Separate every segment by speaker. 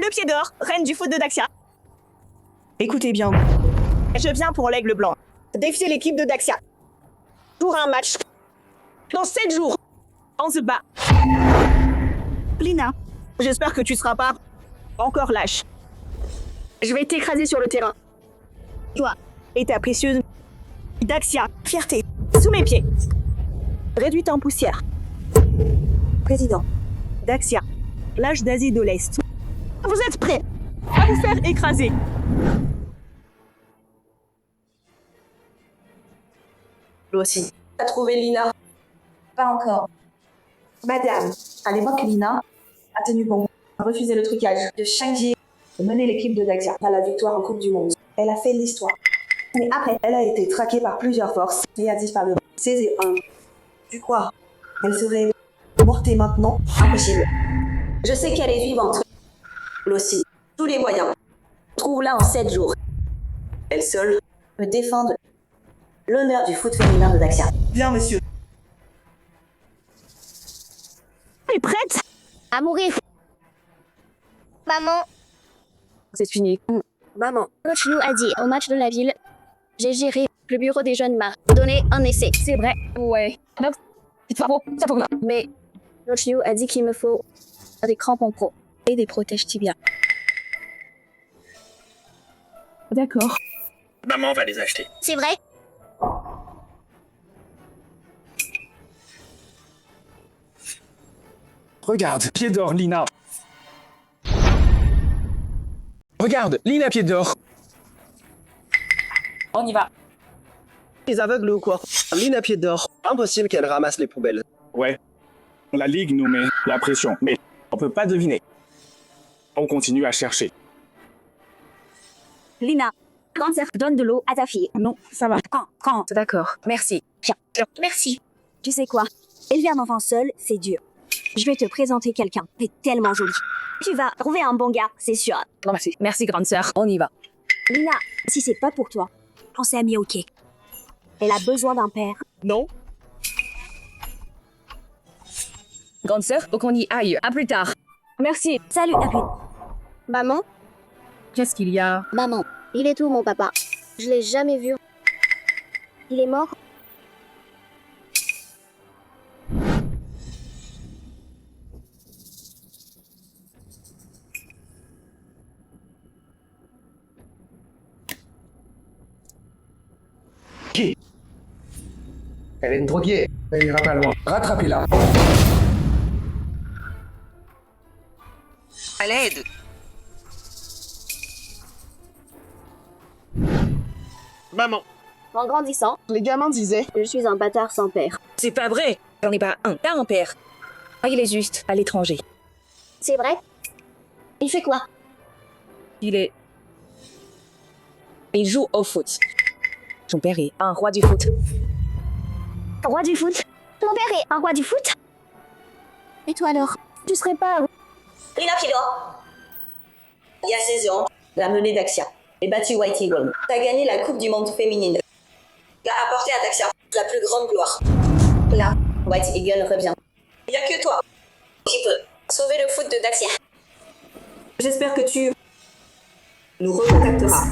Speaker 1: Le pied d'or, reine du foot de Daxia.
Speaker 2: Écoutez bien.
Speaker 1: Je viens pour l'aigle blanc. Défier l'équipe de Daxia. Pour un match. Dans 7 jours. On se bat. Lina, j'espère que tu seras pas encore lâche. Je vais t'écraser sur le terrain. Toi et ta précieuse Daxia, fierté, sous mes pieds. Réduite en poussière. Président, Daxia, l'âge d'Asie de l'Est. Vous êtes prêts à vous faire écraser.
Speaker 2: Lui aussi.
Speaker 3: T'as trouvé Lina?
Speaker 2: Pas encore.
Speaker 3: Madame, à l'époque, Lina a tenu bon, a refusé le trucage de Shang-Chi de mener l'équipe de Daxia à la victoire en Coupe du Monde. Elle a fait l'histoire. Mais après, elle a été traquée par plusieurs forces et a disparu. Saison 1. Tu crois? Elle serait morte maintenant? Impossible. Je sais qu'elle est vivante. Elle aussi. Tous les moyens. Trouve-la en 7 jours. Elle seule peut défendre l'honneur du foot féminin de Daxia.
Speaker 2: Bien, monsieur.
Speaker 1: Elle est prête
Speaker 4: À mourir. Maman,
Speaker 3: C'est fini. Maman.
Speaker 4: coach nous a dit au match de la ville, j'ai géré le bureau des jeunes m'a donné un essai. C'est vrai. Ouais. Mais coach New a dit qu'il me faut des crampons pro et des protèges tibia.
Speaker 1: D'accord.
Speaker 5: Maman va les acheter.
Speaker 4: C'est vrai?
Speaker 5: Regarde, pied d'or, Lina. Regarde, Lina pied d'or.
Speaker 2: On y va.
Speaker 6: Les aveugles ou quoi? Lina pied d'or. Impossible qu'elle ramasse les poubelles.
Speaker 5: Ouais. La Ligue nous met la pression, mais on peut pas deviner. On continue à chercher.
Speaker 4: Lina, cancer, donne de l'eau à ta fille.
Speaker 2: Non, ça va.
Speaker 4: Quand?
Speaker 2: D'accord. Merci.
Speaker 4: Merci. Tu sais quoi? Élever un enfant seul, c'est dur. Je vais te présenter quelqu'un. T'es tellement jolie. Tu vas trouver un bon gars, c'est sûr.
Speaker 2: Non, merci. Merci, grande sœur. On y va.
Speaker 4: Lina, si c'est pas pour toi, pensez à Miyoke. Elle a besoin d'un père.
Speaker 6: Non?
Speaker 2: Grande sœur, faut qu'on y aille. À plus tard. Merci.
Speaker 4: Salut, à plus. Maman?
Speaker 2: Qu'est-ce qu'il y a?
Speaker 4: Maman, il est où mon papa? Je l'ai jamais vu. Il est mort?
Speaker 7: Elle est une droguée. Elle ira pas loin. Rattrapez-la.
Speaker 2: À l'aide.
Speaker 6: Maman.
Speaker 4: En grandissant,
Speaker 6: Les gamins disaient.
Speaker 4: je suis un bâtard sans père.
Speaker 2: C'est pas vrai. J'en ai pas un. T'as un père. Ah, il est juste à l'étranger.
Speaker 4: C'est vrai? Il fait quoi?
Speaker 2: Il joue au foot. Son père est un roi du foot.
Speaker 4: Roi du foot? Ton père est un roi du foot? Et toi alors? Tu serais pas...
Speaker 3: Lina pied d'or. Il y a 16 ans, la menée Daxia et battu White Eagle. T'as gagné la Coupe du Monde féminine. T'as apporté à Daxia la plus grande gloire. Là, White Eagle revient. Il n'y a que toi qui peux sauver le foot de Daxia. J'espère que tu nous recontacteras.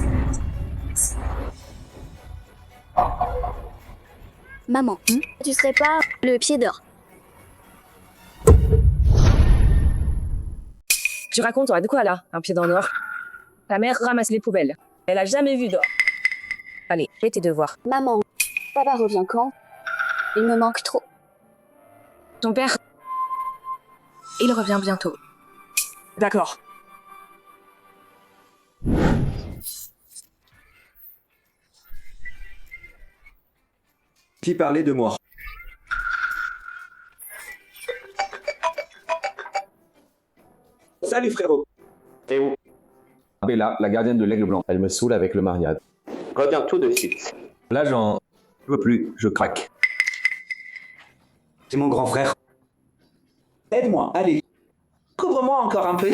Speaker 4: Maman, tu serais pas le pied d'or?
Speaker 2: Tu racontes, toi, de quoi là? Un pied dans l'or. Ta mère ramasse les poubelles. Elle a jamais vu d'or. Allez, fais tes devoirs.
Speaker 4: Maman, papa revient quand? Il me manque trop.
Speaker 2: Ton père, il revient bientôt. D'accord.
Speaker 8: Qui parlait de moi?
Speaker 6: Salut frérot.
Speaker 8: Et où? Bella, la gardienne de l'Aigle Blanc. Elle me saoule avec le mariage.
Speaker 6: Reviens tout de suite.
Speaker 8: Là, j'en peux plus, je craque. C'est mon grand frère.
Speaker 6: Aide-moi, allez. Couvre-moi encore un peu.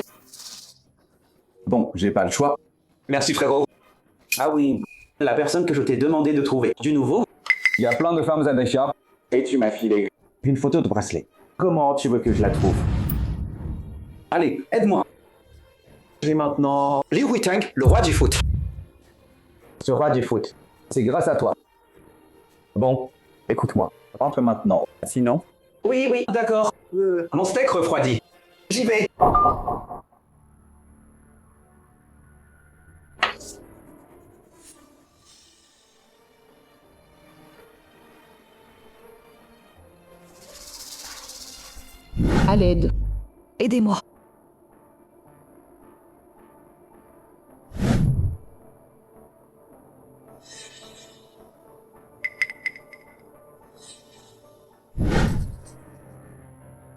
Speaker 8: Bon, j'ai pas le choix.
Speaker 6: Merci frérot. Ah oui, la personne que je t'ai demandé de trouver. Du nouveau?
Speaker 8: Il y a plein de femmes à Dacia.
Speaker 6: Et tu m'as filé
Speaker 8: Une photo de bracelet.
Speaker 6: Comment tu veux que je la trouve? Allez, aide-moi. J'ai maintenant Liu Huiteng, le roi du foot.
Speaker 8: Ce roi du foot, c'est grâce à toi. Bon, écoute-moi. Rentre maintenant. Sinon,
Speaker 6: Oui, d'accord. Mon steak refroidi. J'y vais.
Speaker 9: À l'aide. Aidez-moi.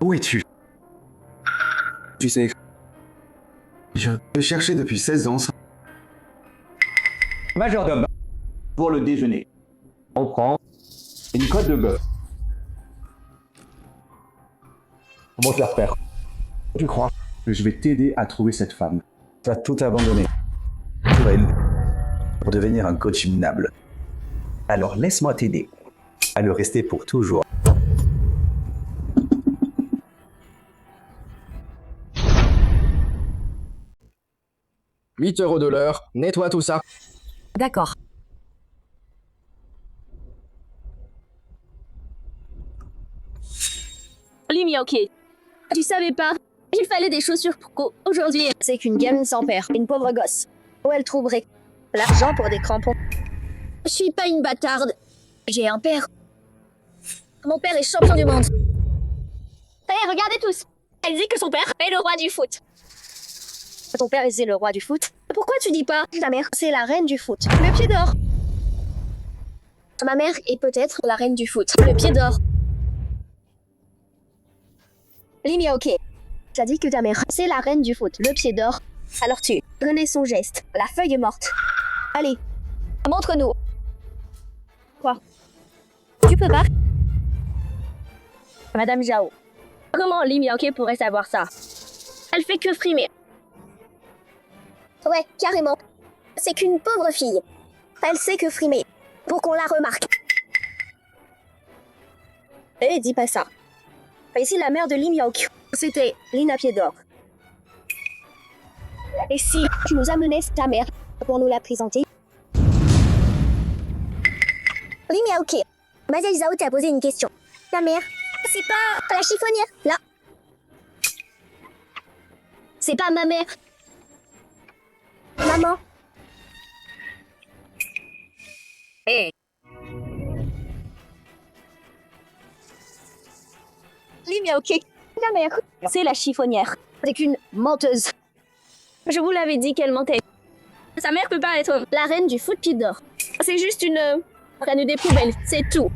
Speaker 6: Où es-tu?
Speaker 10: Tu sais, je te cherchais depuis 16 ans.
Speaker 8: majordome,
Speaker 6: Pour le déjeuner.
Speaker 8: on prend une côte de bœuf. Mon cher père, tu crois que je vais t'aider à trouver cette femme?
Speaker 10: Tu as tout abandonné pour elle, pour devenir un coach minable. Alors laisse-moi t'aider à le rester pour toujours.
Speaker 7: 8 € de l'heure, nettoie tout ça.
Speaker 2: D'accord.
Speaker 4: Lee Miaoki, tu savais pas? Il fallait des chaussures pour qu'aujourd'hui, c'est qu'une gamine sans père, une pauvre gosse. Où elle trouverait l'argent pour des crampons? Je suis pas une bâtarde. J'ai un père. Mon père est champion du monde. Hé, regardez tous. Elle dit que son père est le roi du foot. Ton père est le roi du foot? Pourquoi tu dis pas ta mère, c'est la reine du foot? Le pied d'or. Ma mère est peut-être la reine du foot. Le pied d'or. Lee Miaoki, t'as dit que ta mère, c'est la reine du foot. Le pied d'or. Alors tu connais son geste. La feuille est morte. Allez, montre-nous. Quoi? Tu peux pas? Madame Zhao. Comment Lee Miaoki pourrait savoir ça? Elle fait que frimer. Ouais, carrément. C'est qu'une pauvre fille. Elle sait que frimer. Pour qu'on la remarque. Eh, dis pas ça. Ici, la mère de Lee Miaoki, c'était Lina Piedor. Et si tu nous amenais ta mère pour nous la présenter? Lee Miaoki, Mademoiselle Zhao t'a posé une question. Ta mère, c'est pas la chiffonnière, là. C'est pas ma mère. Maman.
Speaker 2: Hé,
Speaker 4: Lee Miaoki, ta mère, c'est la chiffonnière. C'est qu'une menteuse. Je vous l'avais dit qu'elle mentait. Sa mère peut pas être la reine du foot pied d'or. C'est juste une reine des poubelles, c'est tout.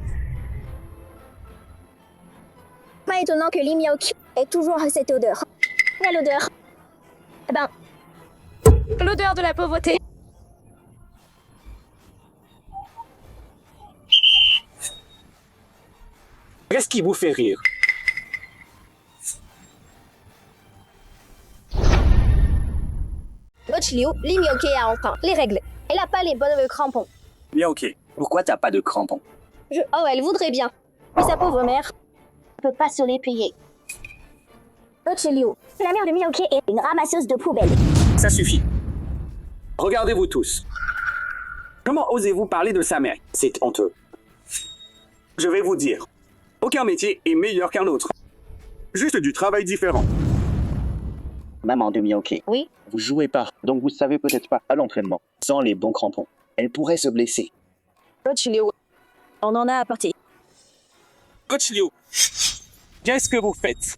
Speaker 4: Pas étonnant que Lee Miaoki ait toujours cette odeur. Quelle odeur? Eh ben, l'odeur de la pauvreté.
Speaker 5: Qu'est-ce qui vous fait rire?
Speaker 4: Coach Liu, Lee Miaoki a enfreint les règles. Elle a pas les bonnes crampons.
Speaker 6: Bien ok. Pourquoi t'as pas de crampons?
Speaker 4: Oh, elle voudrait bien. Mais sa pauvre mère ne peut pas se les payer. Coach Liu, la mère de Miaoki est une ramasseuse de poubelles.
Speaker 6: Ça suffit. Regardez-vous tous. Comment osez-vous parler de sa mère? C'est honteux. Je vais vous dire. Aucun métier est meilleur qu'un autre. Juste du travail différent.
Speaker 11: Maman de Miaoki.
Speaker 4: Oui?
Speaker 11: Vous jouez pas, donc vous savez peut-être pas à l'entraînement. Sans les bons crampons, elle pourrait se blesser.
Speaker 4: Coach Liu, on en a apporté.
Speaker 5: Coach Liu, qu'est-ce que vous faites?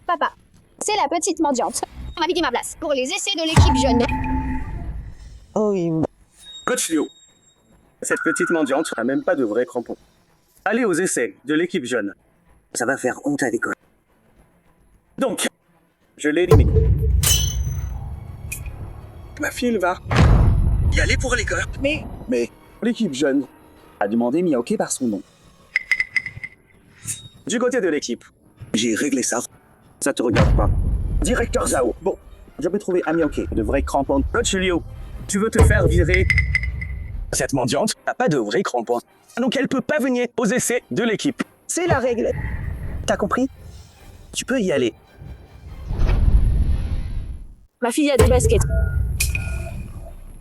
Speaker 4: Papa, c'est la petite mendiante. On m'a vidé ma place pour les essais de l'équipe jeune.
Speaker 11: Oh oui.
Speaker 6: Coach Liu, cette petite mendiante n'a même pas de vrais crampons. Allez aux essais de l'équipe jeune. Ça va faire honte à l'école. Donc, je l'élimine. Ma fille va y aller pour l'école. Mais l'équipe jeune a demandé Miaoki par son nom. Du côté de l'équipe, j'ai réglé ça. Ça te regarde pas. Directeur Zhao. Bon, je peux trouver à Miaoki de vrais crampons. Coach Liu, tu veux te faire virer? Cette mendiante n'a pas de vrais crampons. Donc elle peut pas venir aux essais de l'équipe. C'est la règle. T'as compris? Tu peux y aller.
Speaker 2: Ma fille a des baskets.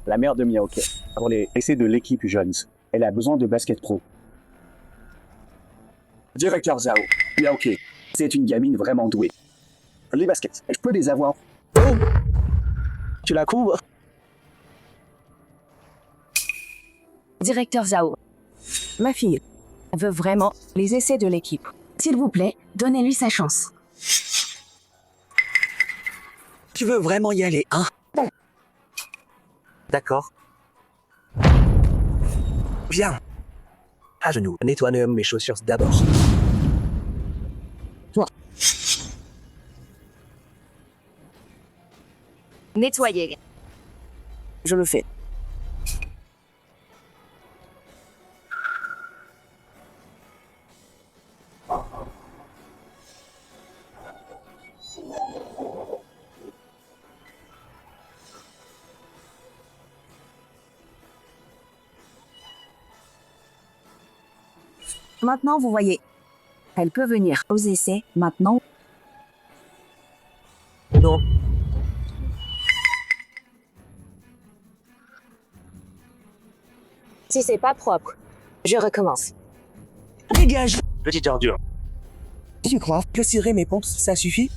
Speaker 11: La mère de Miaoke, pour les essais de l'équipe Jones, elle a besoin de basket pro.
Speaker 6: Directeur Zhao, Miaoke, c'est une gamine vraiment douée. Les baskets, je peux les avoir.
Speaker 1: Tu la couvres?
Speaker 2: Directeur Zhao. Ma fille veut vraiment les essais de l'équipe. S'il vous plaît, donnez-lui sa chance.
Speaker 6: Tu veux vraiment y aller, hein? D'accord. Viens. À genoux, nettoie mes chaussures d'abord.
Speaker 2: Nettoyer. Je le fais. Maintenant, vous voyez, elle peut venir aux essais maintenant.
Speaker 6: Non.
Speaker 2: Si c'est pas propre, je recommence.
Speaker 6: Dégage, petite ordure. Tu crois que cirer mes pompes, ça suffit?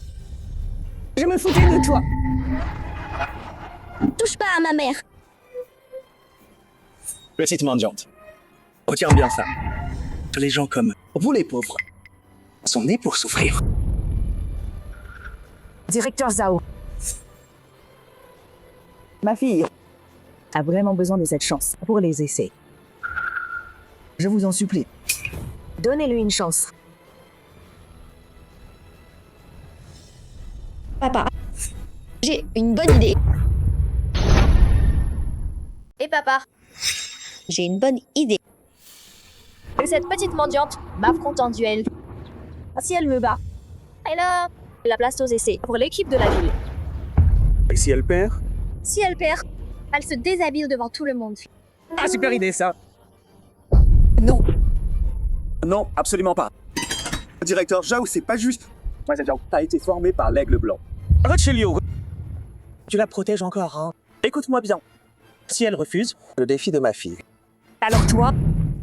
Speaker 1: Je me foutais de toi.
Speaker 4: Touche pas à ma mère.
Speaker 6: Petite mendiante. Retiens bien ça. Tous les gens comme vous les pauvres sont nés pour souffrir.
Speaker 2: Directeur Zhao. Ma fille a vraiment besoin de cette chance pour les essais. Je vous en supplie. Donnez-lui une chance.
Speaker 4: Papa, j'ai une bonne idée. Et papa, j'ai une bonne idée. Que cette petite mendiante m'affronte en duel. Si elle me bat, elle a la place aux essais pour l'équipe de la ville.
Speaker 6: Et si elle perd?
Speaker 4: Si elle perd, elle se déshabille devant tout le monde.
Speaker 6: Ah, super idée ça. Non. Non, absolument pas. Directeur Zhao, c'est pas juste. Moi, Zhao, t'as été formé par l'aigle blanc. Richelieu, tu la protèges encore, hein? Écoute-moi bien. Si elle refuse, le défi de ma fille.
Speaker 2: Alors toi,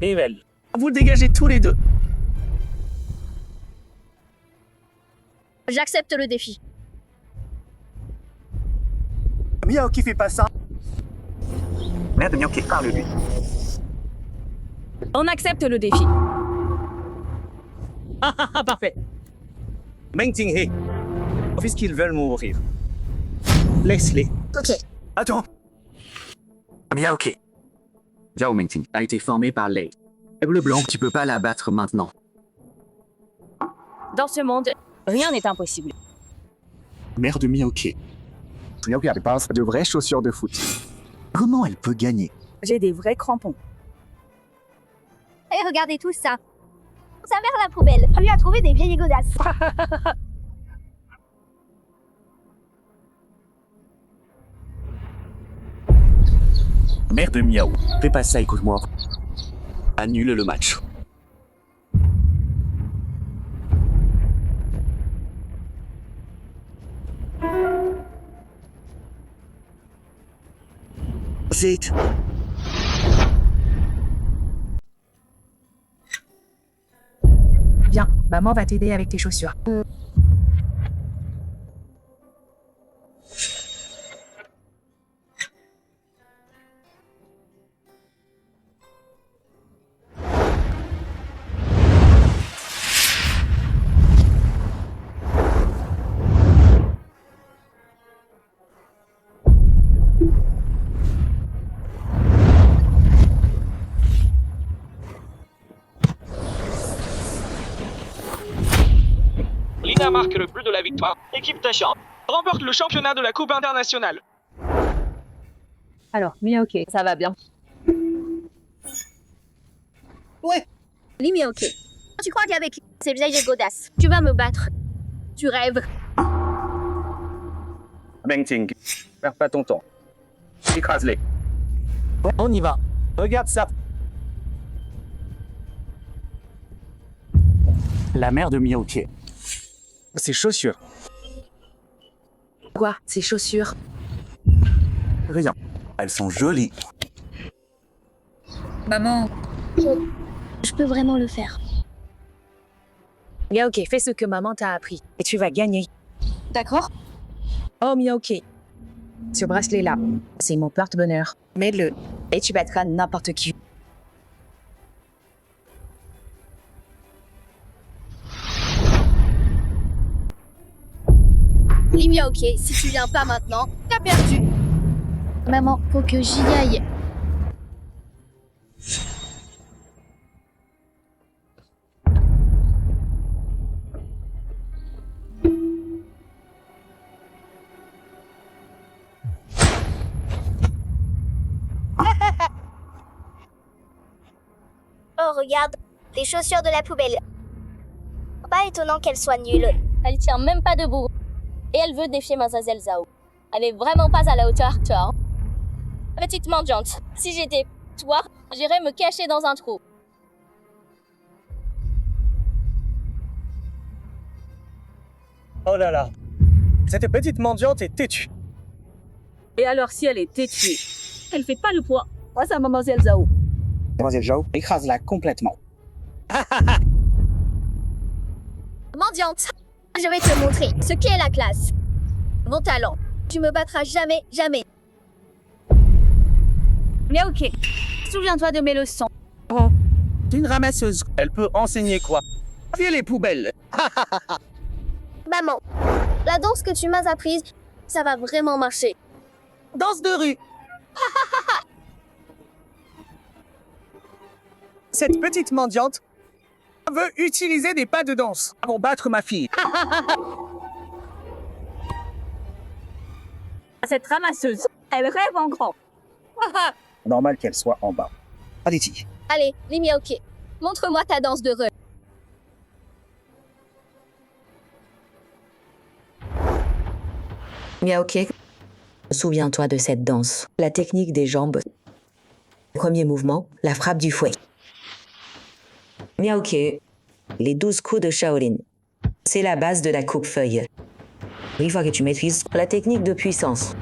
Speaker 6: Et elle. Vous dégagez tous les deux.
Speaker 4: J'accepte le défi.
Speaker 6: Miaoke fait pas ça. Merde, Miaoke, parle-lui.
Speaker 2: on accepte le défi.
Speaker 6: Ah, parfait. Meng Jinghe, puisqu'ils veulent mourir, laisse-les.
Speaker 4: Ok.
Speaker 6: Attends. Miaoke. Zhao Mengting a été formé par l'aigle blanc, tu peux pas la battre maintenant.
Speaker 2: Dans ce monde, rien n'est impossible.
Speaker 6: Mère de Miaoke. Miaoke a de vraies chaussures de foot. Comment elle peut gagner?
Speaker 2: J'ai des vrais crampons.
Speaker 4: Et regardez tout ça. Sa mère à la poubelle. Elle lui a trouvé des vieilles godasses.
Speaker 6: Mère de Miao, fais pas ça, écoute-moi. Annule le match. Zit.
Speaker 9: Viens, maman va t'aider avec tes chaussures.
Speaker 12: Lina marque le but de la victoire. Équipe Tachan remporte le championnat de la Coupe internationale.
Speaker 2: Alors, Miaoke, ça va bien.
Speaker 4: Ouais. Limi, ok. Tu crois qu'avec ces vieilles godasses, tu vas me battre? Tu rêves.
Speaker 6: Meng Ting, perds pas ton temps. Écrase-les. On y va. Regarde ça. La mère de Miaoke.
Speaker 5: Ses chaussures.
Speaker 9: Quoi? Ces chaussures?
Speaker 5: Rien.
Speaker 10: Elles sont jolies.
Speaker 9: Maman.
Speaker 4: Je peux vraiment le faire.
Speaker 2: Miaoke, fais ce que maman t'a appris et tu vas gagner.
Speaker 4: D'accord?
Speaker 2: Oh Miaoke, ce bracelet-là, c'est mon porte-bonheur. Mets-le et tu battras n'importe qui.
Speaker 4: Limia, ok, si tu viens pas maintenant, t'as perdu. Maman, faut que j'y aille.
Speaker 13: Oh, regarde, les chaussures de la poubelle. Pas étonnant qu'elles soient nulles.
Speaker 4: Elle tient même pas debout. Et elle veut défier Mademoiselle Zhao. Elle est vraiment pas à la hauteur, toi. Petite mendiante, si j'étais toi, j'irais me cacher dans un trou.
Speaker 11: Oh là là. Cette petite mendiante est têtue.
Speaker 2: Et alors si elle est têtue, elle fait pas le poids. Face à Mademoiselle Zhao.
Speaker 11: Mademoiselle Zhao, écrase-la complètement.
Speaker 4: Mendiante, je vais te montrer ce qu'est la classe. Mon talent. Tu me battras jamais, jamais.
Speaker 2: Mais ok, souviens-toi de mes leçons.
Speaker 11: Oh, c'est une ramasseuse. Elle peut enseigner quoi? Viens les poubelles.
Speaker 4: Maman, la danse que tu m'as apprise, ça va vraiment marcher.
Speaker 11: Danse de rue. Cette petite mendiante veut utiliser des pas de danse pour battre ma fille.
Speaker 2: Cette ramasseuse, elle rêve en grand.
Speaker 11: Normal qu'elle soit en bas. Allez-y.
Speaker 4: Allez, Limia, ok. Montre-moi ta danse de rue.
Speaker 2: Miaoke, souviens-toi de cette danse. La technique des jambes. Premier mouvement, la frappe du fouet. Miaoke, les 12 coups de Shaolin. C'est la base de la coupe-feuille. Une fois que tu maîtrises la technique de puissance.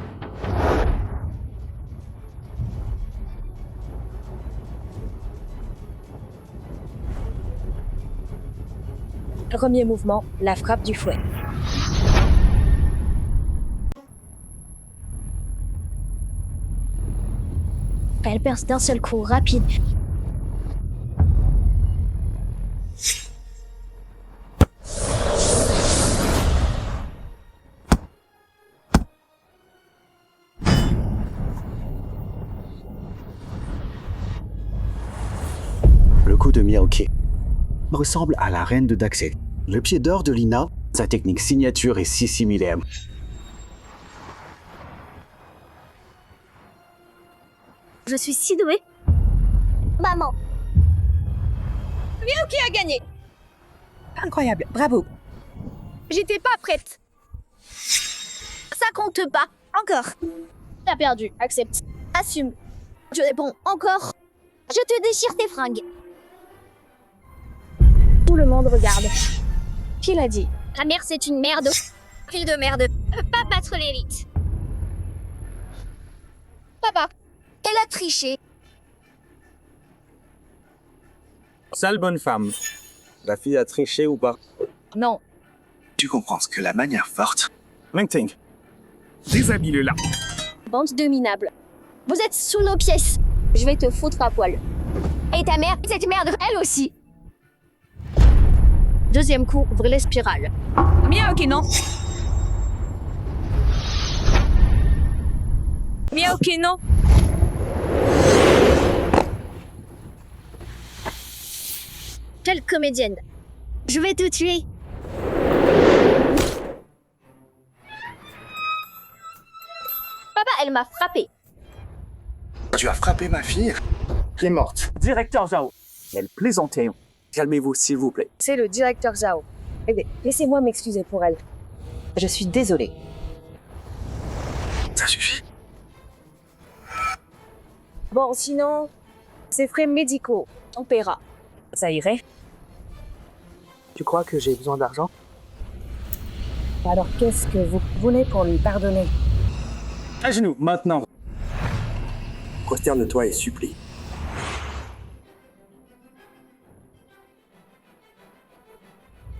Speaker 2: Premier mouvement, la frappe du fouet.
Speaker 4: Elle perce d'un seul coup, rapide.
Speaker 11: Le coup de Miaoke ressemble à la reine de Daxel. Le pied d'or de Lina, sa technique signature est si similaire.
Speaker 4: Je suis si douée.
Speaker 13: Maman,
Speaker 4: Miaoke a gagné.
Speaker 2: Incroyable, bravo.
Speaker 4: J'étais pas prête. Ça compte pas.
Speaker 13: encore.
Speaker 4: T'as perdu, accepte. Assume. Je réponds encore. Je te déchire tes fringues. Tout le monde regarde. Qui l'a dit?
Speaker 13: Ta mère, c'est une merde. Fille de merde. Pas battre l'élite.
Speaker 4: Papa.
Speaker 13: Elle a triché.
Speaker 11: Sale bonne femme. La fille a triché ou pas?
Speaker 2: Non.
Speaker 10: Tu comprends ce que la manière forte.
Speaker 11: Mengting.
Speaker 5: Déshabille-la.
Speaker 4: Bande de minables. Vous êtes sous nos pièces. Je vais te foutre à poil.
Speaker 13: Et ta mère, cette merde, elle aussi.
Speaker 4: Deuxième coup, ouvre les spirales.
Speaker 2: Miaoke, non. Miaoke, non.
Speaker 4: Quelle comédienne. Je vais te tuer. Papa, elle m'a frappé.
Speaker 10: Tu as frappé ma fille?
Speaker 11: Qui est morte. Directeur Zhao. Elle plaisantait. Calmez-vous, s'il vous plaît.
Speaker 2: C'est le directeur Zhao. Eh bien, laissez-moi m'excuser pour elle. Je suis désolée.
Speaker 10: Ça suffit.
Speaker 2: Bon, sinon, c'est frais médicaux. On paiera. Ça irait?
Speaker 11: Tu crois que j'ai besoin d'argent?
Speaker 2: Alors qu'est-ce que vous voulez pour lui pardonner?
Speaker 5: À genoux, maintenant.
Speaker 6: Prosterne-toi et supplie.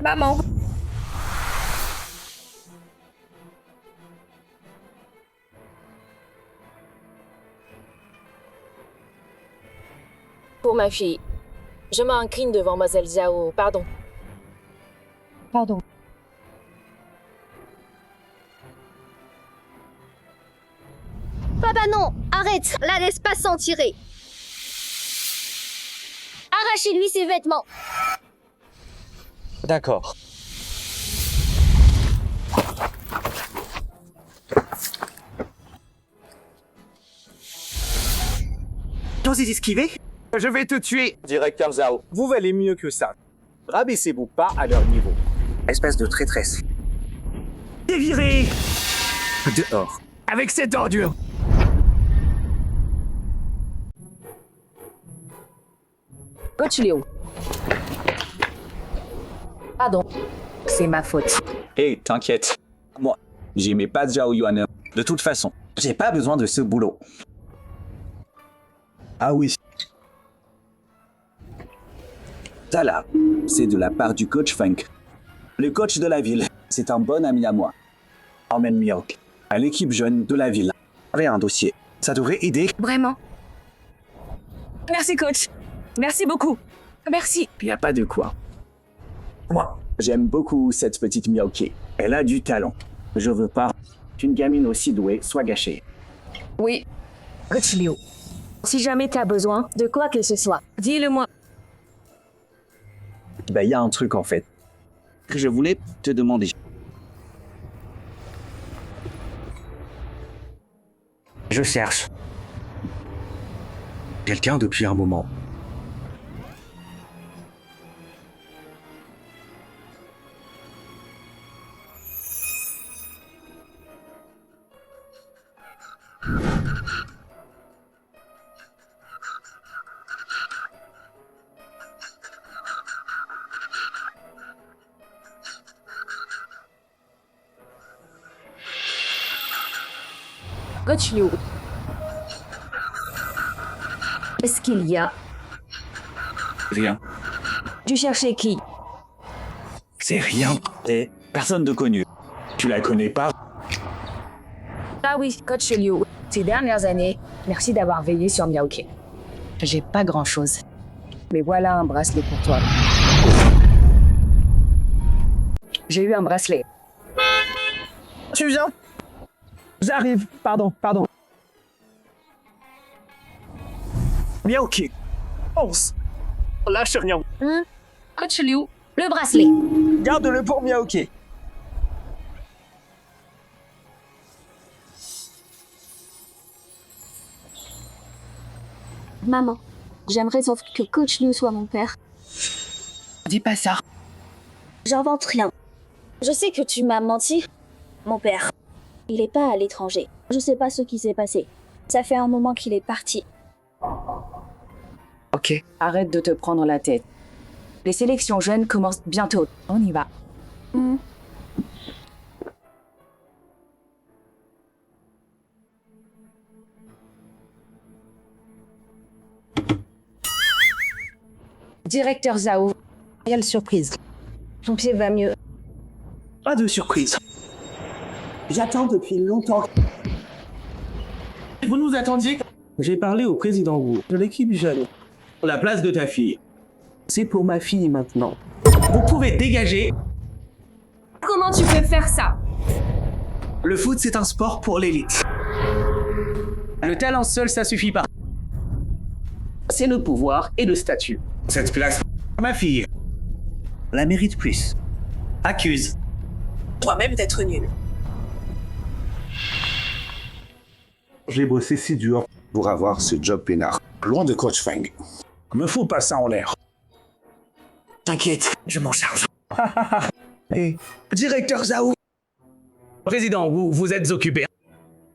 Speaker 9: Maman.
Speaker 14: Pour ma fille, je m'incline devant Mademoiselle Zhao. Pardon.
Speaker 2: Pardon.
Speaker 4: Papa, non! Arrête! La laisse pas s'en tirer! Arrachez-lui ses vêtements!
Speaker 6: D'accord.
Speaker 11: J'ose esquiver?
Speaker 6: Je vais te tuer.
Speaker 8: Directeur Zhao.
Speaker 6: Vous valez mieux que ça. Rabaissez-vous pas à leur niveau.
Speaker 11: Espèce de traîtresse.
Speaker 6: T'es viré
Speaker 11: Dehors.
Speaker 6: avec cette ordure.
Speaker 2: Coach Léo. Pardon. C'est ma faute.
Speaker 8: Hé, t'inquiète. Moi, j'aimais pas Zhao Yuan. De toute façon, j'ai pas besoin de ce boulot. Ah oui. Ça là, c'est de la part du coach Feng. Le coach de la ville, c'est un bon ami à moi. Emmène Miok à l'équipe jeune de la ville. Avec un dossier. Ça devrait aider.
Speaker 9: Vraiment. Merci, coach. Merci beaucoup. Merci.
Speaker 8: Y a pas de quoi. Moi, j'aime beaucoup cette petite Miaoki. Elle a du talent. Je veux pas qu'une gamine aussi douée soit gâchée.
Speaker 2: Oui. Coach Léo. Si jamais t'as besoin de quoi que ce soit, dis-le-moi.
Speaker 8: Ben, y a un truc en fait que je voulais te demander.
Speaker 11: Je cherche. Quelqu'un depuis un moment.
Speaker 2: Coach Léo. Est-ce qu'il y a...
Speaker 8: Rien.
Speaker 2: Tu cherchais qui?
Speaker 8: C'est rien. C'est personne de connu. Tu la connais pas?
Speaker 2: Ah oui, Coach Léo. Ces dernières années, merci d'avoir veillé sur Miaoki. J'ai pas grand-chose. Mais voilà un bracelet pour toi. J'ai eu un bracelet.
Speaker 5: Tu viens? J'arrive. Pardon. Miaoki. Pense. Lâche rien.
Speaker 2: Coach Liu, le bracelet.
Speaker 5: Garde-le pour Miaoki.
Speaker 4: Maman, j'aimerais sauf que Coach Liu soit mon père.
Speaker 9: Dis pas ça.
Speaker 4: J'invente rien. Je sais que tu m'as menti. Mon père, il est pas à l'étranger. Je sais pas ce qui s'est passé. Ça fait un moment qu'il est parti.
Speaker 2: Ok, arrête de te prendre la tête. Les sélections jeunes commencent bientôt. On y va. Directeur Zhao, quelle surprise. Ton pied va mieux.
Speaker 5: Pas de surprise. J'attends depuis longtemps. Vous nous attendiez? J'ai parlé au président Wu de l'équipe jeune. La place de ta fille. C'est pour ma fille maintenant. Vous pouvez dégager.
Speaker 9: Comment tu peux faire ça?
Speaker 5: Le foot, c'est un sport pour l'élite. Le talent seul, ça suffit pas. C'est le pouvoir et le statut. Cette place, ma fille, la mérite plus. Accuse.
Speaker 1: Toi-même d'être nul.
Speaker 10: J'ai bossé si dur pour avoir ce job peinard. Loin de Coach Feng.
Speaker 5: Me fous pas ça en l'air. T'inquiète, je m'en charge. Hey, directeur Zhao. Président, vous êtes occupé.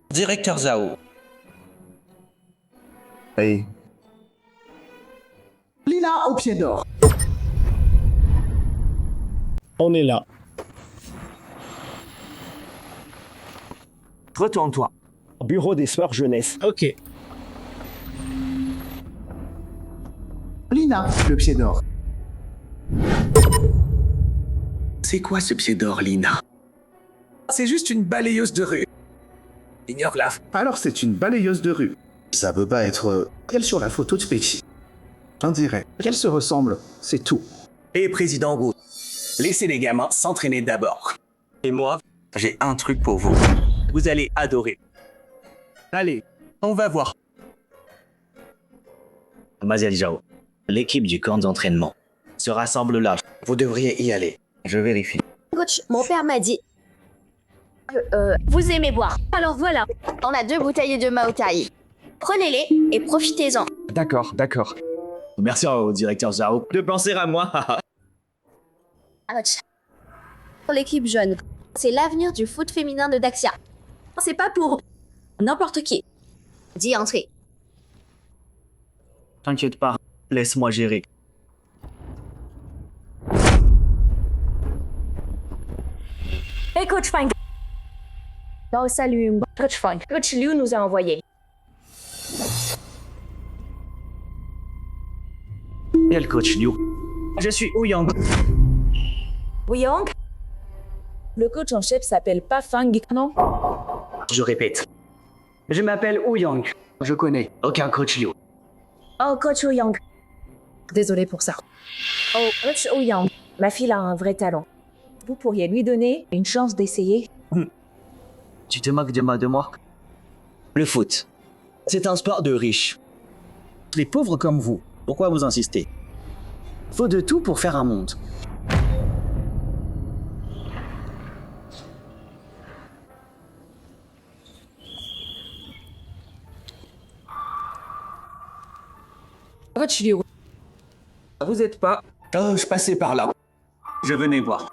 Speaker 8: Directeur Zhao.
Speaker 10: Hey.
Speaker 5: Lina au pied d'or. On est là.
Speaker 6: Retourne-toi. Bureau des sports jeunesse.
Speaker 5: Ok.
Speaker 11: Lina, le pied d'or.
Speaker 5: C'est quoi ce pied d'or, Lina? C'est juste une balayeuse de rue. Ignore-la.
Speaker 10: Alors c'est une balayeuse de rue. Ça peut pas être elle sur la photo de Pexi. On dirait qu'elle se ressemble, c'est tout.
Speaker 6: Et président Wood, laissez les gamins s'entraîner d'abord. Et moi, j'ai un truc pour vous. Vous allez adorer. Allez, on va voir.
Speaker 15: Mademoiselle Zhao, l'équipe du camp d'entraînement se rassemble là. Vous devriez y aller. Je vérifie.
Speaker 4: Coach, mon père m'a dit. Vous aimez boire. Alors voilà, on a 2 bouteilles de Maotai. Prenez-les et profitez-en.
Speaker 6: D'accord, d'accord.
Speaker 15: Merci au directeur Zhao de penser à moi.
Speaker 4: Coach. Pour l'équipe jeune, c'est l'avenir du foot féminin de Daxia. C'est pas pour n'importe qui. Dis entrer.
Speaker 15: T'inquiète pas, laisse-moi gérer.
Speaker 2: Hey Coach Fang. Oh salut, Coach Fang. Coach Liu nous a envoyé.
Speaker 15: Quel coach Liu? Je suis Ouyang.
Speaker 2: Ouyang? Le coach en chef s'appelle pas Fang, non?
Speaker 15: Je répète. Je m'appelle Ouyang. Je connais aucun coach Liu.
Speaker 2: Oh, Coach Ouyang. Désolé pour ça. Oh, Coach Ouyang, ma fille a un vrai talent. Vous pourriez lui donner une chance d'essayer?
Speaker 15: Tu te moques de moi? Le foot, c'est un sport de riches. Les pauvres comme vous, pourquoi vous insistez? Faut de tout pour faire un monde.
Speaker 2: Coach Liu.
Speaker 6: Vous êtes pas... Oh, je passais par là. Je venais voir.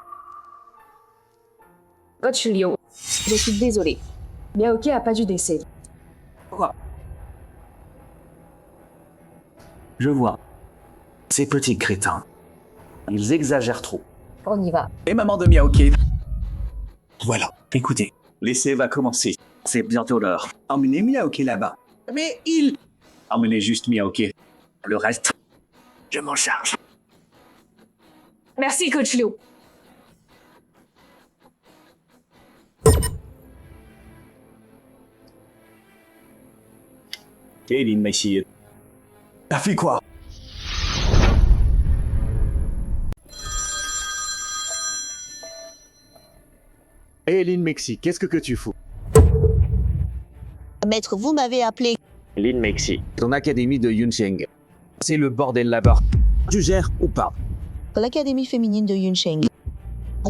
Speaker 2: Coach Liu, je suis désolée. Miaoki a pas dû décès.
Speaker 6: Pourquoi?
Speaker 15: Je vois. Ces petits crétins. Ils exagèrent trop.
Speaker 2: On y va.
Speaker 6: Et maman de Miaoki.
Speaker 15: Voilà, écoutez.
Speaker 8: L'essai va commencer.
Speaker 15: C'est bientôt l'heure.
Speaker 8: Emmenez Miaoki là-bas.
Speaker 6: Mais il...
Speaker 8: Emmenez juste Miaoki.
Speaker 15: Le reste, je m'en charge.
Speaker 9: Merci, Coach Liu.
Speaker 8: Lynn Messi.
Speaker 6: T'as fait quoi?
Speaker 11: Lynn Mexi, qu'est-ce que tu fous?
Speaker 16: Maître, vous m'avez appelé.
Speaker 15: Lynn Mexi.
Speaker 11: Ton académie de Yuncheng.
Speaker 15: C'est le bordel là-bas. Tu gères ou pas?
Speaker 16: L'Académie féminine de Yuncheng.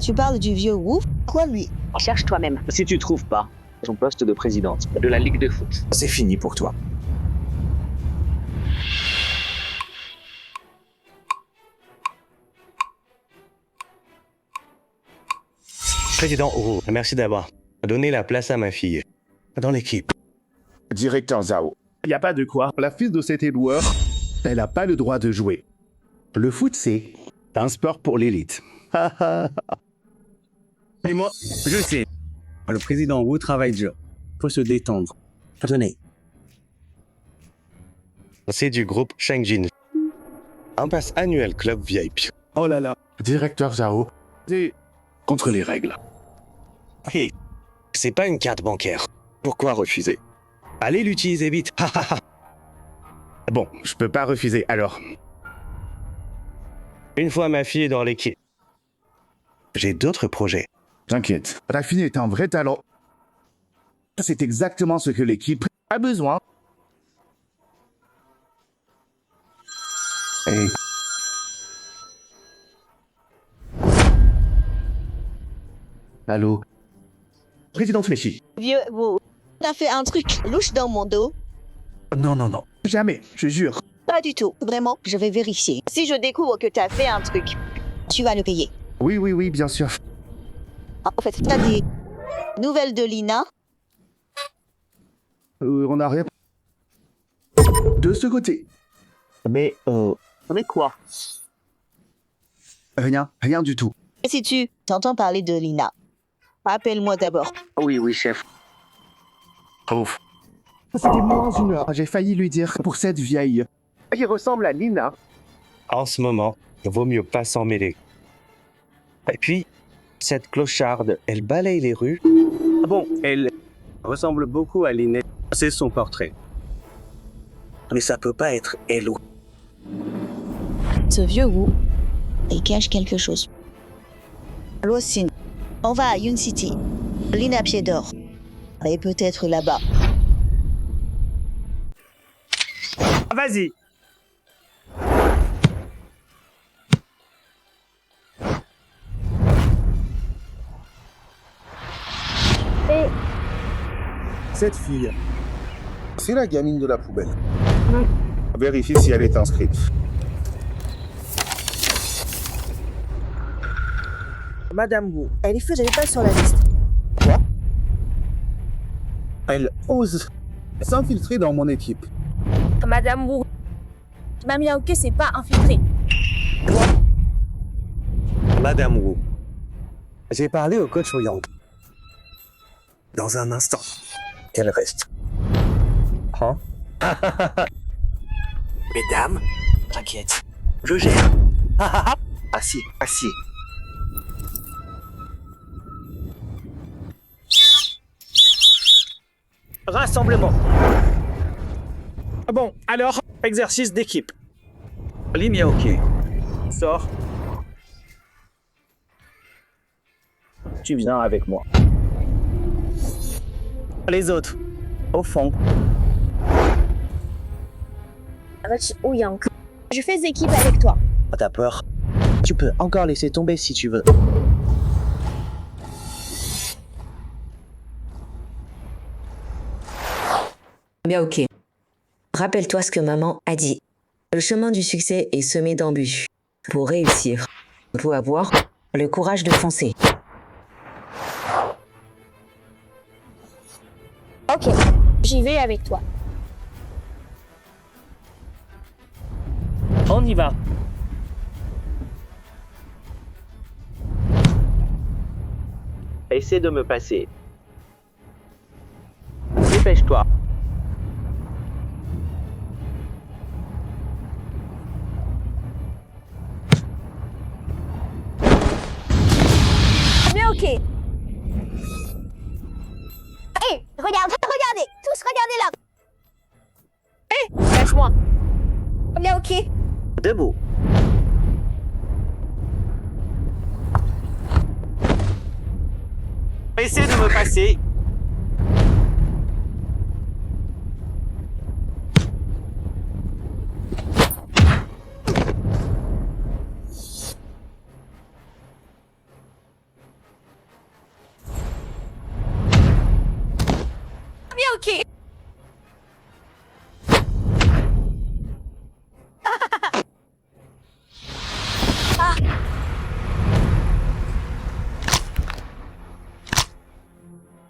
Speaker 16: Tu parles du vieux Wu? Quoi, lui?
Speaker 15: Cherche toi-même. Si tu trouves pas ton poste de présidente de la Ligue de foot, c'est fini pour toi.
Speaker 17: Président Wu, merci d'avoir donné la place à ma fille dans l'équipe.
Speaker 10: Directeur Zhao, y a pas de quoi. La fille de cet éleveur, elle a pas le droit de jouer. Le foot, c'est un sport pour l'élite.
Speaker 5: Et moi, je sais. Le président Wu travaille dur. Faut se détendre. Tenez.
Speaker 17: C'est du groupe Shangjin. Un pass annuel club VIP.
Speaker 10: Oh là là. Directeur Zhao, c'est contre les règles.
Speaker 17: Hey, c'est pas une carte bancaire. Pourquoi refuser? Allez l'utiliser vite.
Speaker 10: Bon, je peux pas refuser, alors.
Speaker 17: Une fois ma fille est dans l'équipe, j'ai d'autres projets.
Speaker 10: T'inquiète, ta fille est un vrai talent. C'est exactement ce que l'équipe a besoin. Hey. Allô? Présidente Messi.
Speaker 16: Vieux Wu, t'as fait un truc louche dans mon dos?
Speaker 10: Non, non, non. Jamais, je jure.
Speaker 16: Pas du tout. Vraiment, je vais vérifier. Si je découvre que t'as fait un truc, tu vas le payer.
Speaker 10: Oui, oui, oui, bien sûr.
Speaker 16: En fait, t'as des nouvelles de Lina?
Speaker 10: On a rien. De ce côté.
Speaker 15: Mais, quoi?
Speaker 10: Rien du tout.
Speaker 16: Si tu t'entends parler de Lina, appelle-moi d'abord.
Speaker 15: Oui, chef.
Speaker 17: Ouf.
Speaker 18: C'était moins une heure. J'ai failli lui dire pour cette vieille. Il ressemble à Lina.
Speaker 17: En ce moment, il vaut mieux pas s'en mêler. Et puis, cette clocharde, elle balaye les rues. Ah bon, elle ressemble beaucoup à Linné. C'est son portrait. Mais ça peut pas être Hello.
Speaker 16: Ce vieux Wu, il cache quelque chose. Luoxin, on va à Yun City. Lina Pied d'Or. Et peut-être là-bas.
Speaker 6: Vas-y.
Speaker 18: Cette fille, c'est la gamine de la poubelle. Vérifie si elle est inscrite.
Speaker 1: Madame Wu, elle est faisait pas sur la liste.
Speaker 18: Quoi? Elle ose s'infiltrer dans mon équipe.
Speaker 9: Madame Wu, Mamie Aoke s'est pas infiltrée.
Speaker 17: Madame Wu, j'ai parlé au coach Ouyang. Dans un instant, elle reste. Hein?
Speaker 6: Mesdames, t'inquiète, je gère. Assis, assis. Rassemblement. Bon, alors, exercice d'équipe. Ligne ok. Sors. Tu viens avec moi. Les autres, au fond.
Speaker 4: Ouyang, je fais équipe avec toi.
Speaker 15: T'as peur? Tu peux encore laisser tomber si tu veux.
Speaker 19: Bien ok. Rappelle-toi ce que maman a dit. Le chemin du succès est semé d'embûches. Pour réussir, il faut avoir le courage de foncer.
Speaker 4: Ok, j'y vais avec toi.
Speaker 6: On y va.
Speaker 15: Essaie de me passer. Dépêche-toi.
Speaker 4: Bien ok.
Speaker 13: Hé, regardez, tous regardez là.
Speaker 4: Hé, lâche-moi.
Speaker 13: Bien ok.
Speaker 15: Debout.
Speaker 6: Essaie de me passer.
Speaker 9: Bien ok.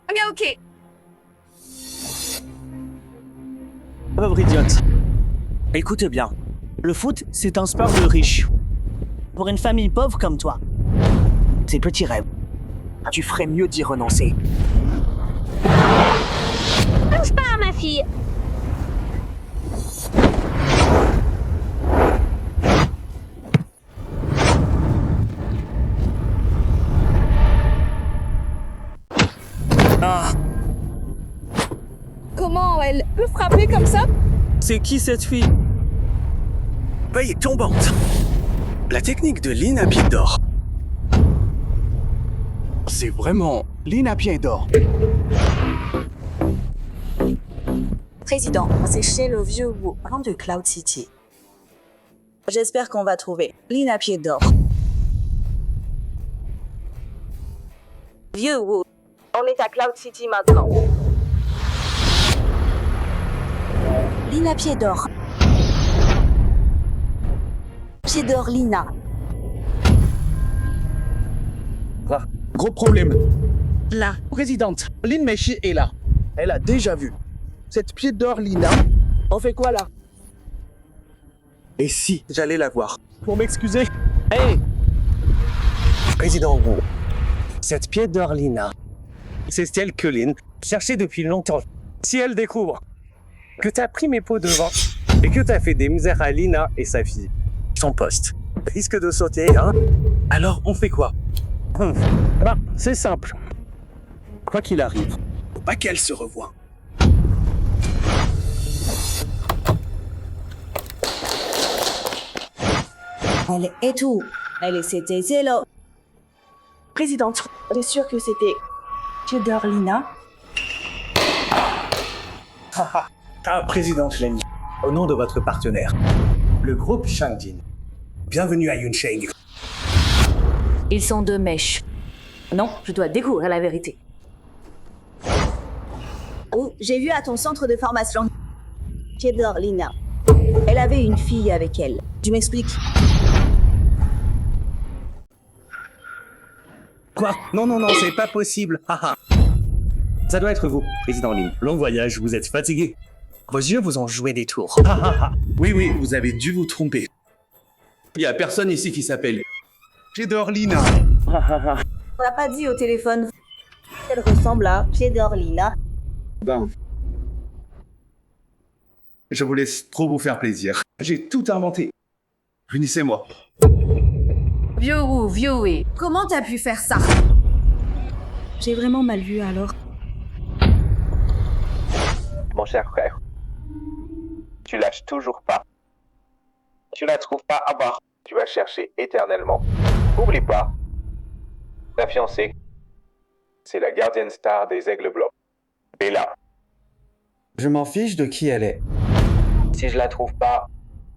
Speaker 9: Bien ok.
Speaker 6: Pauvre idiote. Écoute bien. Le foot, c'est un sport de riches. Pour une famille pauvre comme toi, c'est petit rêve. Tu ferais mieux d'y renoncer.
Speaker 13: Touche pas à ma fille.
Speaker 6: Ah,
Speaker 9: Comment elle peut frapper comme ça?
Speaker 6: c'est qui cette fille?
Speaker 17: Paye tombante. La technique de Lina Pied d'Or.
Speaker 18: C'est vraiment Lina Pied d'Or.
Speaker 20: Président, c'est chez le vieux Wu, plan de Cloud City. J'espère qu'on va trouver Lina Pied d'Or. Vieux Wu, on est à Cloud City maintenant. Lina Pied d'Or. Pied d'Or Lina.
Speaker 18: Ah, gros problème. La présidente, Lin Meishi est là. Elle a déjà vu. Cette pied d'or Lina, on fait quoi là?
Speaker 17: Et si j'allais la voir?
Speaker 18: Pour m'excuser. Hey!
Speaker 17: Président Wu, cette pied d'or Lina, c'est celle que Lin cherchait depuis longtemps. Si elle découvre que t'as pris mes pots de vin et que t'as fait des misères à Lina et sa fille, son poste risque de sauter, hein? Alors on fait quoi? C'est simple. Quoi qu'il arrive,
Speaker 8: Faut pas qu'elle se revoie.
Speaker 3: Elle est tout. Elle c'était zéro. Présidente, t'es sûre que c'était Theodore Lina?
Speaker 8: Présidente Lenny, au nom de votre partenaire, le groupe Shangdin, bienvenue à Yunsheng.
Speaker 14: Ils sont deux mèches. Non, je dois découvrir la vérité.
Speaker 3: Oh, j'ai vu à ton centre de formation Theodore Lina. Elle avait une fille avec elle. Tu m'expliques?
Speaker 17: Quoi? Non, c'est pas possible. Ça doit être vous, président Lin. Long voyage, vous êtes fatigué. Vos yeux vous ont joué des tours.
Speaker 8: Oui, vous avez dû vous tromper. Il y a personne ici qui s'appelle Theodore Lina.
Speaker 3: On l'a pas dit au téléphone. Elle ressemble à Theodore Lina.
Speaker 10: Ben. Je vous laisse trop vous faire plaisir. J'ai tout inventé. Punissez-moi.
Speaker 14: Vieux oui.
Speaker 3: Comment t'as pu faire ça? J'ai vraiment mal vu alors.
Speaker 21: Mon cher frère, tu lâches toujours pas. Tu la trouves pas à bas. Tu vas chercher éternellement. Oublie pas, ta fiancée, c'est la gardienne star des Aigles Blancs. Bella.
Speaker 22: Je m'en fiche de qui elle est.
Speaker 21: Si je la trouve pas,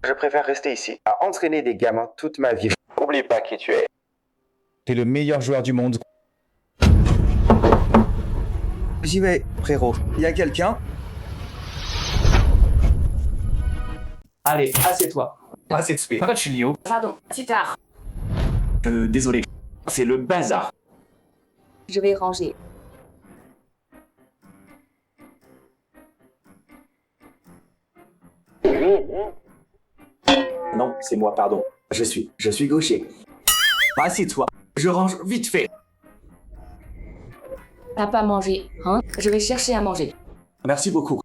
Speaker 21: je préfère rester ici, à entraîner des gamins toute ma vie. Oublie pas qui tu es.
Speaker 10: T'es le meilleur joueur du monde. J'y vais, frérot. Y a quelqu'un?
Speaker 5: Allez, assieds-toi. Assez de spé. Coach Liu.
Speaker 14: Pardon, c'est tard.
Speaker 5: Désolé. C'est le bazar.
Speaker 14: Je vais ranger.
Speaker 5: Non, c'est moi, pardon. Je suis gaucher. Assieds-toi. Je range vite fait.
Speaker 14: T'as pas mangé, hein? Je vais chercher à manger.
Speaker 5: Merci beaucoup.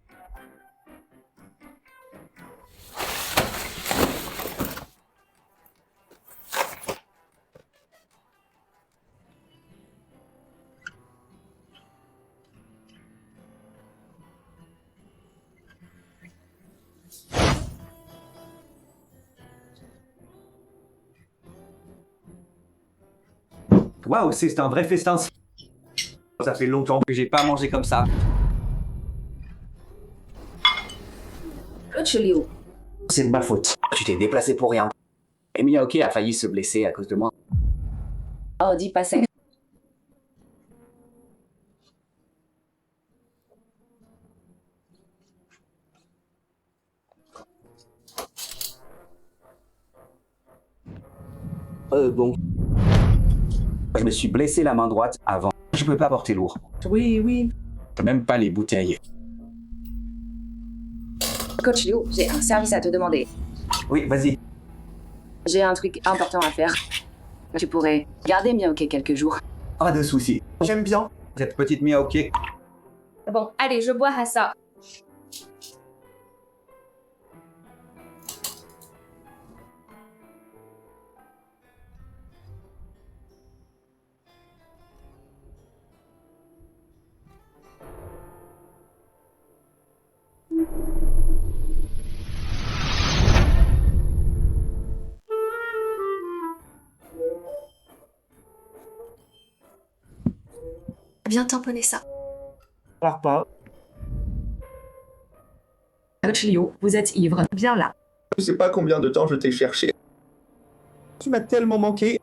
Speaker 6: Waouh, c'est un vrai festin. Ça fait longtemps que j'ai pas mangé comme ça.
Speaker 14: Coach Liu.
Speaker 5: C'est de ma faute. Tu t'es déplacé pour rien. Et Miyaoke a failli se blesser à cause de moi.
Speaker 14: Oh, dis pas ça.
Speaker 6: Bon. Je me suis blessé la main droite avant. Je peux pas porter lourd.
Speaker 5: Oui. Même pas les bouteilles.
Speaker 14: Coach Liu, j'ai un service à te demander.
Speaker 6: Oui, vas-y.
Speaker 14: J'ai un truc important à faire. Tu pourrais garder Miyaoke quelques jours.
Speaker 6: Pas de soucis. J'aime bien cette petite Miyaoke.
Speaker 14: Bon, allez, je bois à ça. Viens tamponner ça.
Speaker 5: Pars pas.
Speaker 14: Coach Liu, vous êtes ivre. Viens là.
Speaker 10: Je sais pas combien de temps je t'ai cherché. Tu m'as tellement manqué.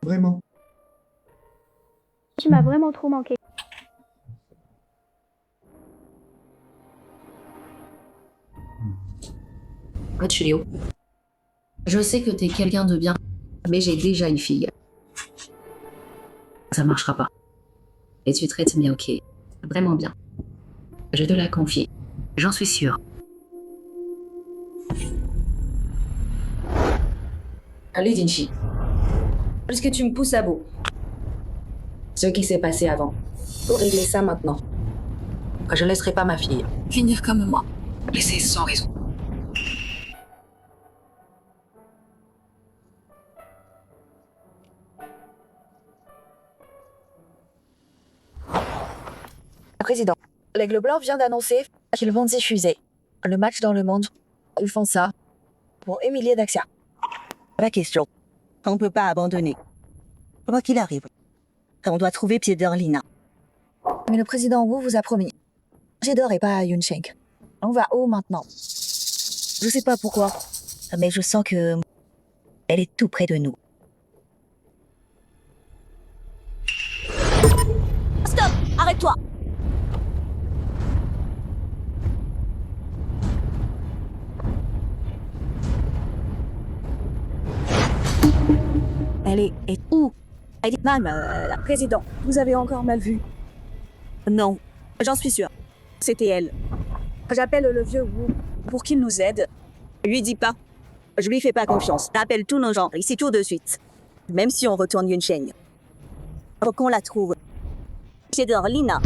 Speaker 10: Vraiment.
Speaker 13: Tu m'as vraiment trop manqué.
Speaker 14: Coach Liu, je sais que t'es quelqu'un de bien, mais j'ai déjà une fille. Ça marchera pas. Et tu traites Miyaoke vraiment bien. Je te la confie. J'en suis sûre. Allez, Jinchi. Est-ce que tu me pousses à bout? Ce qui s'est passé avant. Faut régler ça maintenant.
Speaker 2: Je ne laisserai pas ma fille finir comme moi, laissée sans raison.
Speaker 20: Président, l'Aigle Blanc vient d'annoncer qu'ils vont diffuser le match dans le monde. Ils font ça pour Emilie Daxia.
Speaker 16: Pas question. On ne peut pas abandonner. Quoi qu'il arrive, on doit trouver Piedor Lina.
Speaker 20: Mais le président Wu vous a promis. Piedor et pas Yunsheng. On va où maintenant?
Speaker 16: Je sais pas pourquoi, mais je sens que elle est tout près de nous.
Speaker 4: Stop! Arrête-toi!
Speaker 3: Elle est où? Elle est mal, la présidente. Vous avez encore mal vu. Non, j'en suis sûre. C'était elle. J'appelle le vieux Wu pour qu'il nous aide. Lui dis pas. Je lui fais pas confiance. J'appelle tous nos gens ici tout de suite. Même si on retourne Yunsheng. Faut qu'on la trouve. Piedor Lina.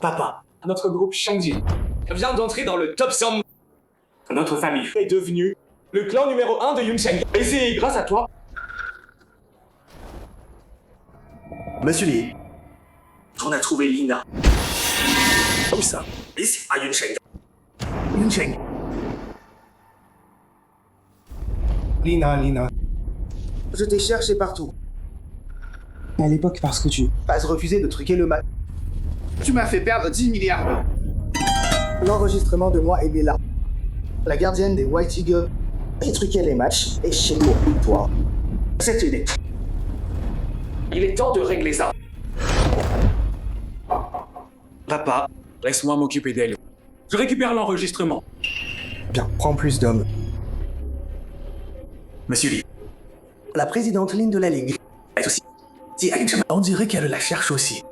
Speaker 5: Papa, notre groupe Shangji vient d'entrer dans le top 100. Notre famille est devenue le clan numéro 1 de Yunsheng. Et c'est grâce à toi.
Speaker 10: Monsieur Li,
Speaker 5: On a trouvé Lina. Où ça? Ici, à Yunsheng. Yunsheng.
Speaker 18: Lina. Je t'ai cherché partout. À l'époque, parce que tu as refusé de truquer le match. Tu m'as fait perdre 10 milliards. L'enregistrement de moi et Bella, la gardienne des White Eagles, et truqué les matchs, et chez nous, toi.
Speaker 5: C'est une idée. Il est temps de régler ça. Papa, laisse-moi m'occuper d'elle. Je récupère l'enregistrement.
Speaker 18: Bien, prends plus d'hommes.
Speaker 5: Monsieur Li.
Speaker 18: La présidente Lin de la Ligue.
Speaker 5: Elle aussi. On dirait qu'elle la cherche aussi.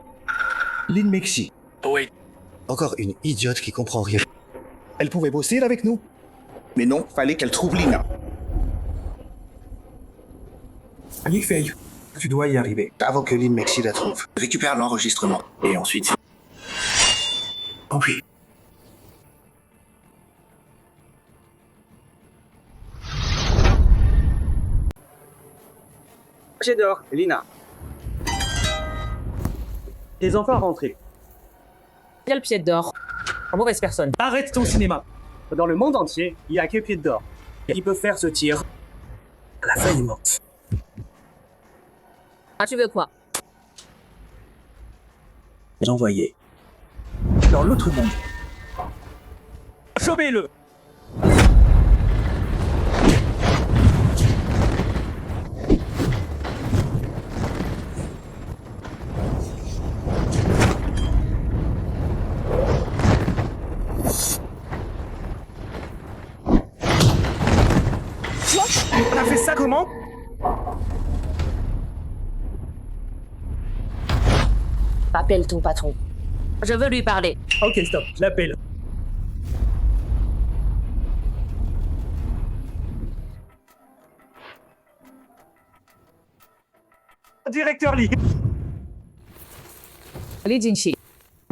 Speaker 10: Lin Mexi.
Speaker 5: Oui.
Speaker 10: Encore une idiote qui comprend rien.
Speaker 18: Elle pouvait bosser avec nous. Mais non, fallait qu'elle trouve Lina.
Speaker 5: Li Fei,
Speaker 18: Tu dois y arriver. Avant que Lin Mexi la trouve. Récupère l'enregistrement. Et ensuite...
Speaker 5: Compris.
Speaker 6: Piedor, Lina. Tes enfants rentrés.
Speaker 2: Il y a le pied d'or. En mauvaise personne.
Speaker 6: Arrête ton cinéma. Dans le monde entier, il n'y a que Piedor qui peut faire ce tir. La feuille est morte.
Speaker 2: Ah, tu veux quoi?
Speaker 6: L'envoyer dans l'autre monde. Chopez-le!
Speaker 5: On a fait ça comment?
Speaker 2: Appelle ton patron. Je veux lui parler.
Speaker 6: Ok, stop, je l'appelle. Directeur Lee.
Speaker 2: Li Jinshi,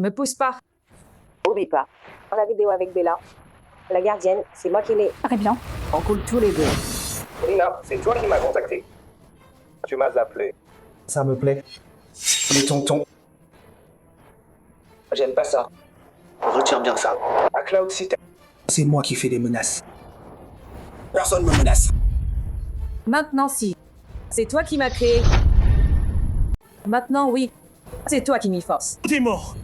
Speaker 2: me pousse pas.
Speaker 3: Oublie pas. La vidéo avec Bella. La gardienne, c'est moi qui l'ai. Très bien. On coule tous les deux.
Speaker 21: Lina, c'est toi qui m'as contacté. Tu m'as appelé.
Speaker 18: Ça me plaît. Les tontons.
Speaker 21: J'aime pas ça. Retiens bien ça. À Cloud City.
Speaker 18: C'est moi qui fais des menaces. Personne me menace.
Speaker 2: Maintenant, si. C'est toi qui m'as créé. Maintenant, oui. C'est toi qui m'y force.
Speaker 5: T'es mort.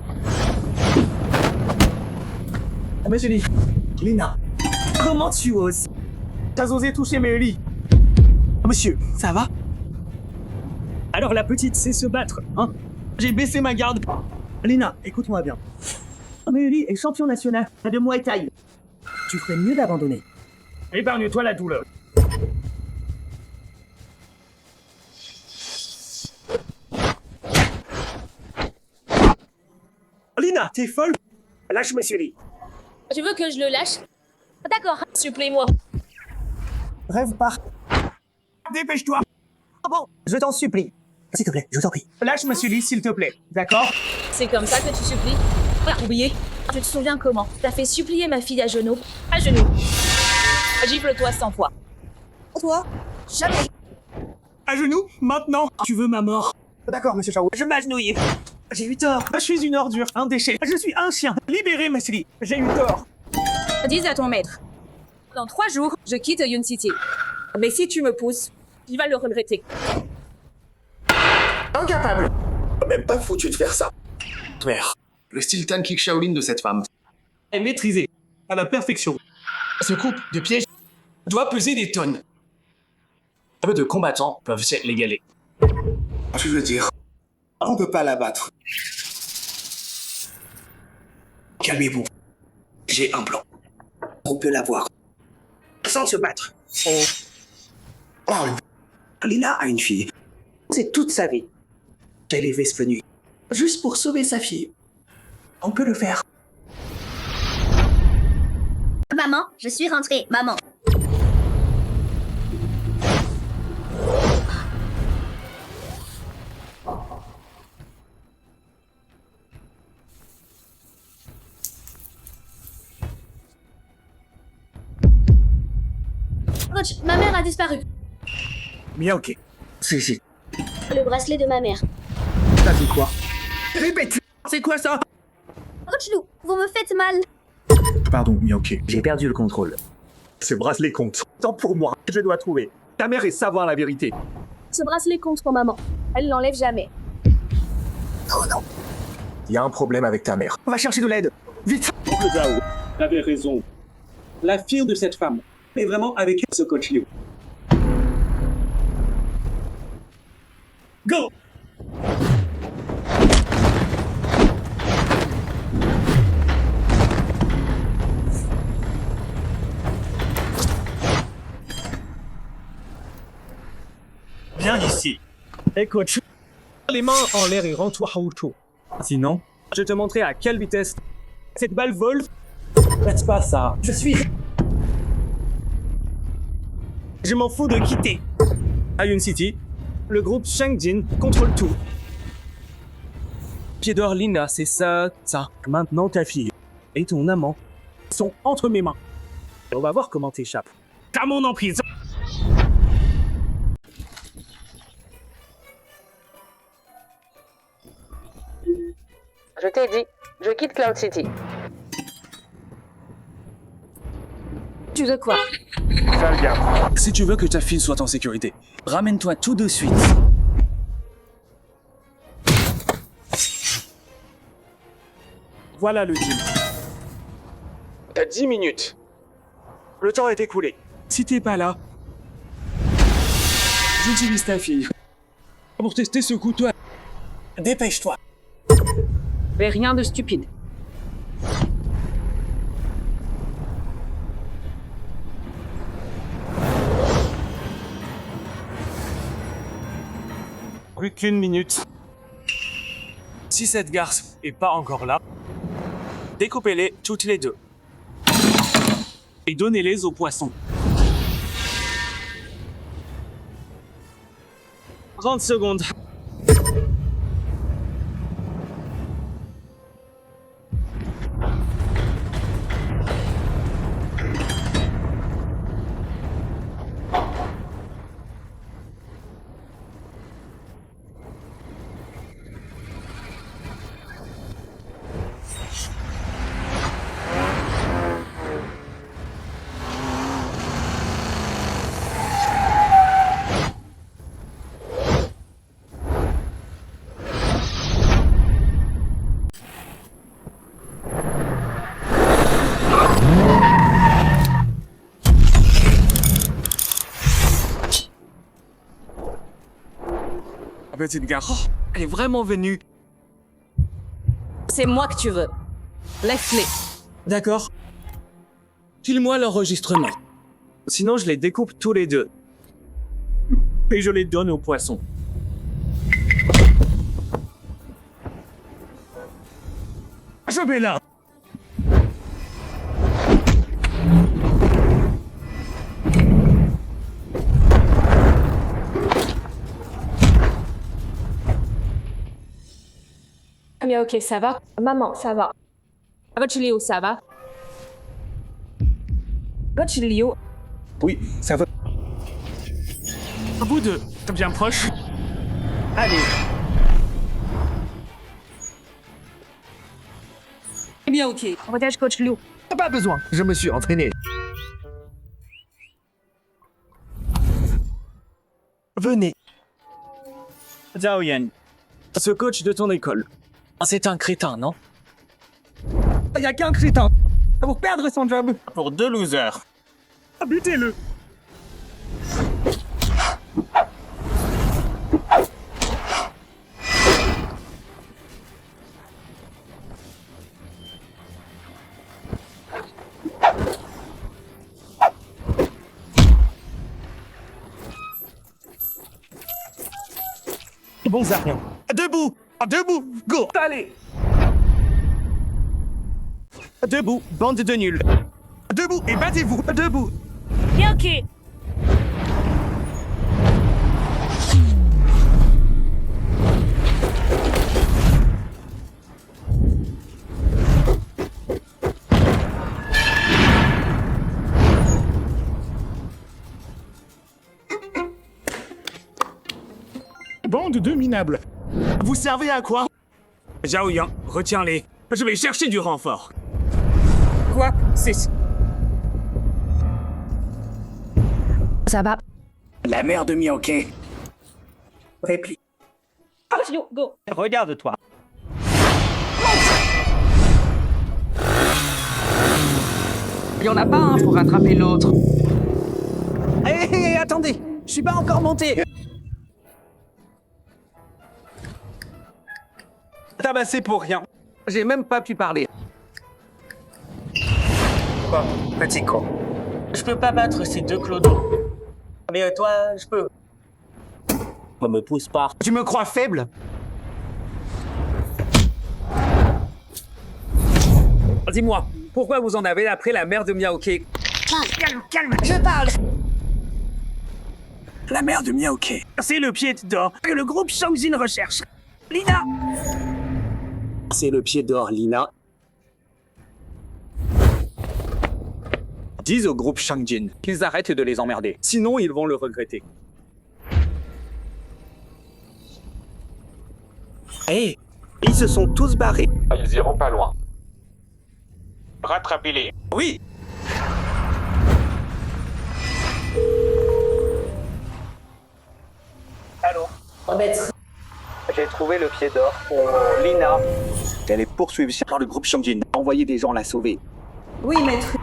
Speaker 18: Monsieur Lee. Lina.
Speaker 5: Comment tu oses? T'as osé toucher Mary. Monsieur, ça va? Alors la petite sait se battre, hein? J'ai baissé ma garde. Lina, écoute-moi bien. Mary est champion national de Muay Thai. Tu ferais mieux d'abandonner. Épargne-toi la douleur. Lina, t'es folle? Lâche Monsieur Lee.
Speaker 4: Tu veux que je le lâche? D'accord, supplie-moi.
Speaker 18: Rêve pas.
Speaker 5: Dépêche-toi.
Speaker 18: Ah bon, je t'en supplie. S'il te plaît, je t'en prie.
Speaker 5: Lâche ma Sully, s'il te plaît. D'accord?
Speaker 9: C'est comme ça que tu supplies? Oublié. Tu te souviens comment? T'as fait supplier ma fille à genoux. À genoux. Gifle-toi 100 fois.
Speaker 3: Toi, jamais.
Speaker 5: À genoux? Maintenant? Tu veux ma mort?
Speaker 18: D'accord, monsieur Chao.
Speaker 5: Je m'agenouille. J'ai eu tort. Je suis une ordure, un déchet. Je suis un chien. Libérez ma Sully. J'ai eu tort.
Speaker 9: Dis à ton maître. Dans 3 jours, je quitte Yun City. Mais si tu me pousses, il va le regretter.
Speaker 18: Incapable. Même pas foutu de faire ça.
Speaker 10: Merde. Le style Tan Kick Shaolin de cette femme
Speaker 5: Est maîtrisé. À la perfection.
Speaker 10: Ce groupe de pièges doit peser des tonnes. Peu de combattants peuvent l'égaler.
Speaker 18: Je veux dire, on peut pas la battre.
Speaker 5: Calmez-vous. J'ai un plan. On peut l'avoir. Sans se battre. Oh, Lina a une fille. C'est toute sa vie. J'ai élevé cette nuit. Juste pour sauver sa fille. On peut le faire.
Speaker 13: Maman, je suis rentrée. Maman.
Speaker 4: Coach, ma mère a disparu.
Speaker 18: Miaoke. Si.
Speaker 4: Le bracelet de ma mère.
Speaker 18: T'as dit quoi? Répète.
Speaker 5: C'est quoi ça?
Speaker 4: Coach Lou, vous me faites mal.
Speaker 18: Pardon, Miaoke.
Speaker 10: J'ai perdu le contrôle.
Speaker 18: Ce bracelet compte. Tant pour moi. Je dois trouver ta mère et savoir la vérité.
Speaker 4: Ce bracelet compte pour maman. Elle l'enlève jamais.
Speaker 18: Oh non. Il y a un problème avec ta mère.
Speaker 5: On va chercher de l'aide. Vite.
Speaker 6: Oncle Zhao, t'avais raison. La fille de cette femme est vraiment avec ce coach Liu.
Speaker 5: Go. Viens ici.
Speaker 6: Hey coach, les mains en l'air et rends-toi Haocho. Sinon, je te montrerai à quelle vitesse cette balle vole. Faites pas ça.
Speaker 5: Je suis...
Speaker 6: Je m'en fous de quitter. À Yun City, le groupe Shangjin contrôle tout. Pied d'or Lina, c'est ça. Maintenant ta fille et ton amant sont entre mes mains. Et on va voir comment t'échappes.
Speaker 5: T'as mon emprise.
Speaker 2: Je t'ai dit, je quitte Cloud City.
Speaker 9: Tu veux quoi?
Speaker 6: Sale garde.
Speaker 8: Si tu veux que ta fille soit en sécurité, ramène-toi tout de suite.
Speaker 6: Voilà le deal. T'as 10 minutes. Le temps est écoulé. Si t'es pas là, j'utilise ta fille pour tester ce couteau. Dépêche-toi.
Speaker 2: Fais rien de stupide.
Speaker 6: Plus qu'une minute. Si cette garce est pas encore là, découpez-les toutes les deux. Et donnez-les aux poissons. 30 secondes. Petite garce, elle est vraiment venue.
Speaker 9: C'est moi que tu veux. Laisse-les.
Speaker 6: D'accord. File-moi l'enregistrement. Sinon, je les découpe tous les deux. Et je les donne aux poissons.
Speaker 5: Je vais là.
Speaker 9: Miaoke, ça va?
Speaker 3: Maman, ça va.
Speaker 9: Coach Liu, ça va? Coach Liu,
Speaker 8: Oui, ça va.
Speaker 5: Vous deux, bien proches. Allez.
Speaker 9: Miaoke, protège Coach Liu.
Speaker 18: Pas besoin, je me suis entraîné.
Speaker 15: Venez. Zhao Yan, ce coach de ton école, c'est un crétin, non?
Speaker 5: Il n'y a qu'un crétin pour perdre son job.
Speaker 15: Pour 2 losers.
Speaker 5: Butez-le.
Speaker 15: Bon, Zarian. Debout! Debout! Go!
Speaker 5: Allez.
Speaker 15: Debout, bande de nuls. Debout et battez-vous. Debout.
Speaker 9: Miaoke!
Speaker 5: Bande de minables.
Speaker 15: Vous servez à quoi?
Speaker 5: Zhao Yan, retiens-les. Je vais chercher du renfort. Quoi? C'est...
Speaker 9: Ça va?
Speaker 5: La mère de Miaoke. Réplique.
Speaker 9: Coach Liu, go!
Speaker 15: Regarde-toi.
Speaker 5: Il y en a pas un pour rattraper l'autre.
Speaker 15: Hé, attendez! Je suis pas encore monté! Tabassé pour rien.
Speaker 5: J'ai même pas pu parler.
Speaker 15: Quoi, petit con? Je peux pas battre ces 2 clodos. Mais toi, je peux. Ne me pousse pas. Tu me crois faible?
Speaker 5: Dis-moi, pourquoi vous en avez après la mère de Miaoke?
Speaker 15: Calme, calme, je parle!
Speaker 5: La mère de Miaoke. C'est le pied d'or que le groupe Shangjin recherche. Lina!
Speaker 6: C'est le pied d'or, Lina.
Speaker 5: Dis au groupe Shangjin qu'ils arrêtent de les emmerder. Sinon, ils vont le regretter.
Speaker 15: Hé, ils se sont tous barrés.
Speaker 21: Ils iront pas loin. Rattrapez-les.
Speaker 15: Oui.
Speaker 21: Allô?
Speaker 16: Maître.
Speaker 6: J'ai trouvé le pied d'or pour Lina. Elle est poursuivie par le groupe Shangjin. Envoyez des gens la sauver.
Speaker 16: Oui, maître.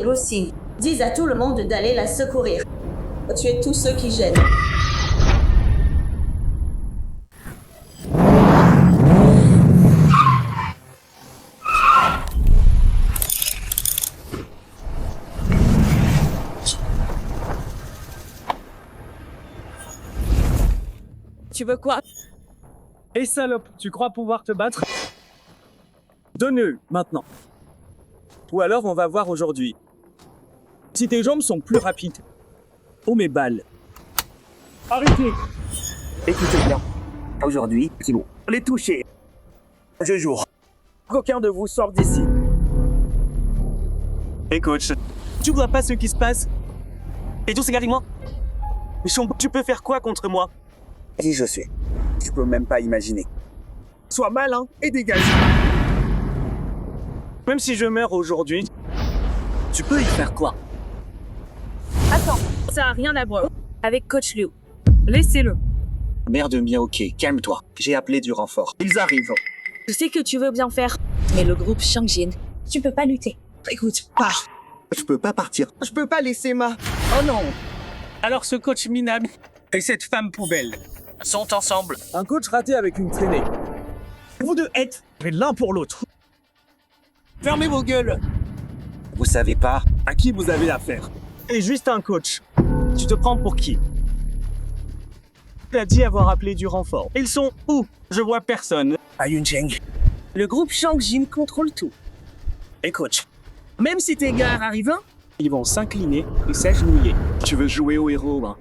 Speaker 16: Aussi, dis à tout le monde d'aller la secourir. Tuer tous ceux qui gênent.
Speaker 9: Tu veux quoi?
Speaker 5: Et salope, tu crois pouvoir te battre? Donne-le, maintenant. Ou alors on va voir aujourd'hui. Si tes jambes sont plus rapides. Oh mes balles. Arrêtez.
Speaker 6: Écoutez bien. Aujourd'hui, c'est bon. Les toucher. Je joue.
Speaker 5: Qu'aucun de vous sort d'ici.
Speaker 15: Hé coach, tu vois pas ce qui se passe? Et tout c'est moi. Tu peux faire quoi contre moi?
Speaker 6: Qui je suis? Je peux même pas imaginer.
Speaker 15: Sois malin et dégage. Même si je meurs aujourd'hui, tu peux y faire quoi?
Speaker 9: Attends, ça a rien à voir avec Coach Liu. Laissez-le.
Speaker 8: Mère de Miaoke, calme-toi. J'ai appelé du renfort. Ils arrivent.
Speaker 9: Je sais que tu veux bien faire, mais le groupe Shangjin, tu peux pas lutter.
Speaker 15: Écoute, pars.
Speaker 8: Je peux pas partir.
Speaker 15: Je peux pas laisser ma... Oh non. Alors ce coach minable et cette femme poubelle sont ensemble. Un coach raté avec une traînée. Vous deux êtes l'un pour l'autre. Fermez vos gueules.
Speaker 6: Vous savez pas
Speaker 15: à qui vous avez affaire. Et juste un coach. Tu te prends pour qui? Tu as dit avoir appelé du renfort. Ils sont où? Je vois personne. À Yuncheng. Le groupe Shangjin contrôle tout. Et coach, même si tes gars arrivent, ils vont s'incliner et s'agenouiller.
Speaker 8: Tu veux jouer au héros, hein?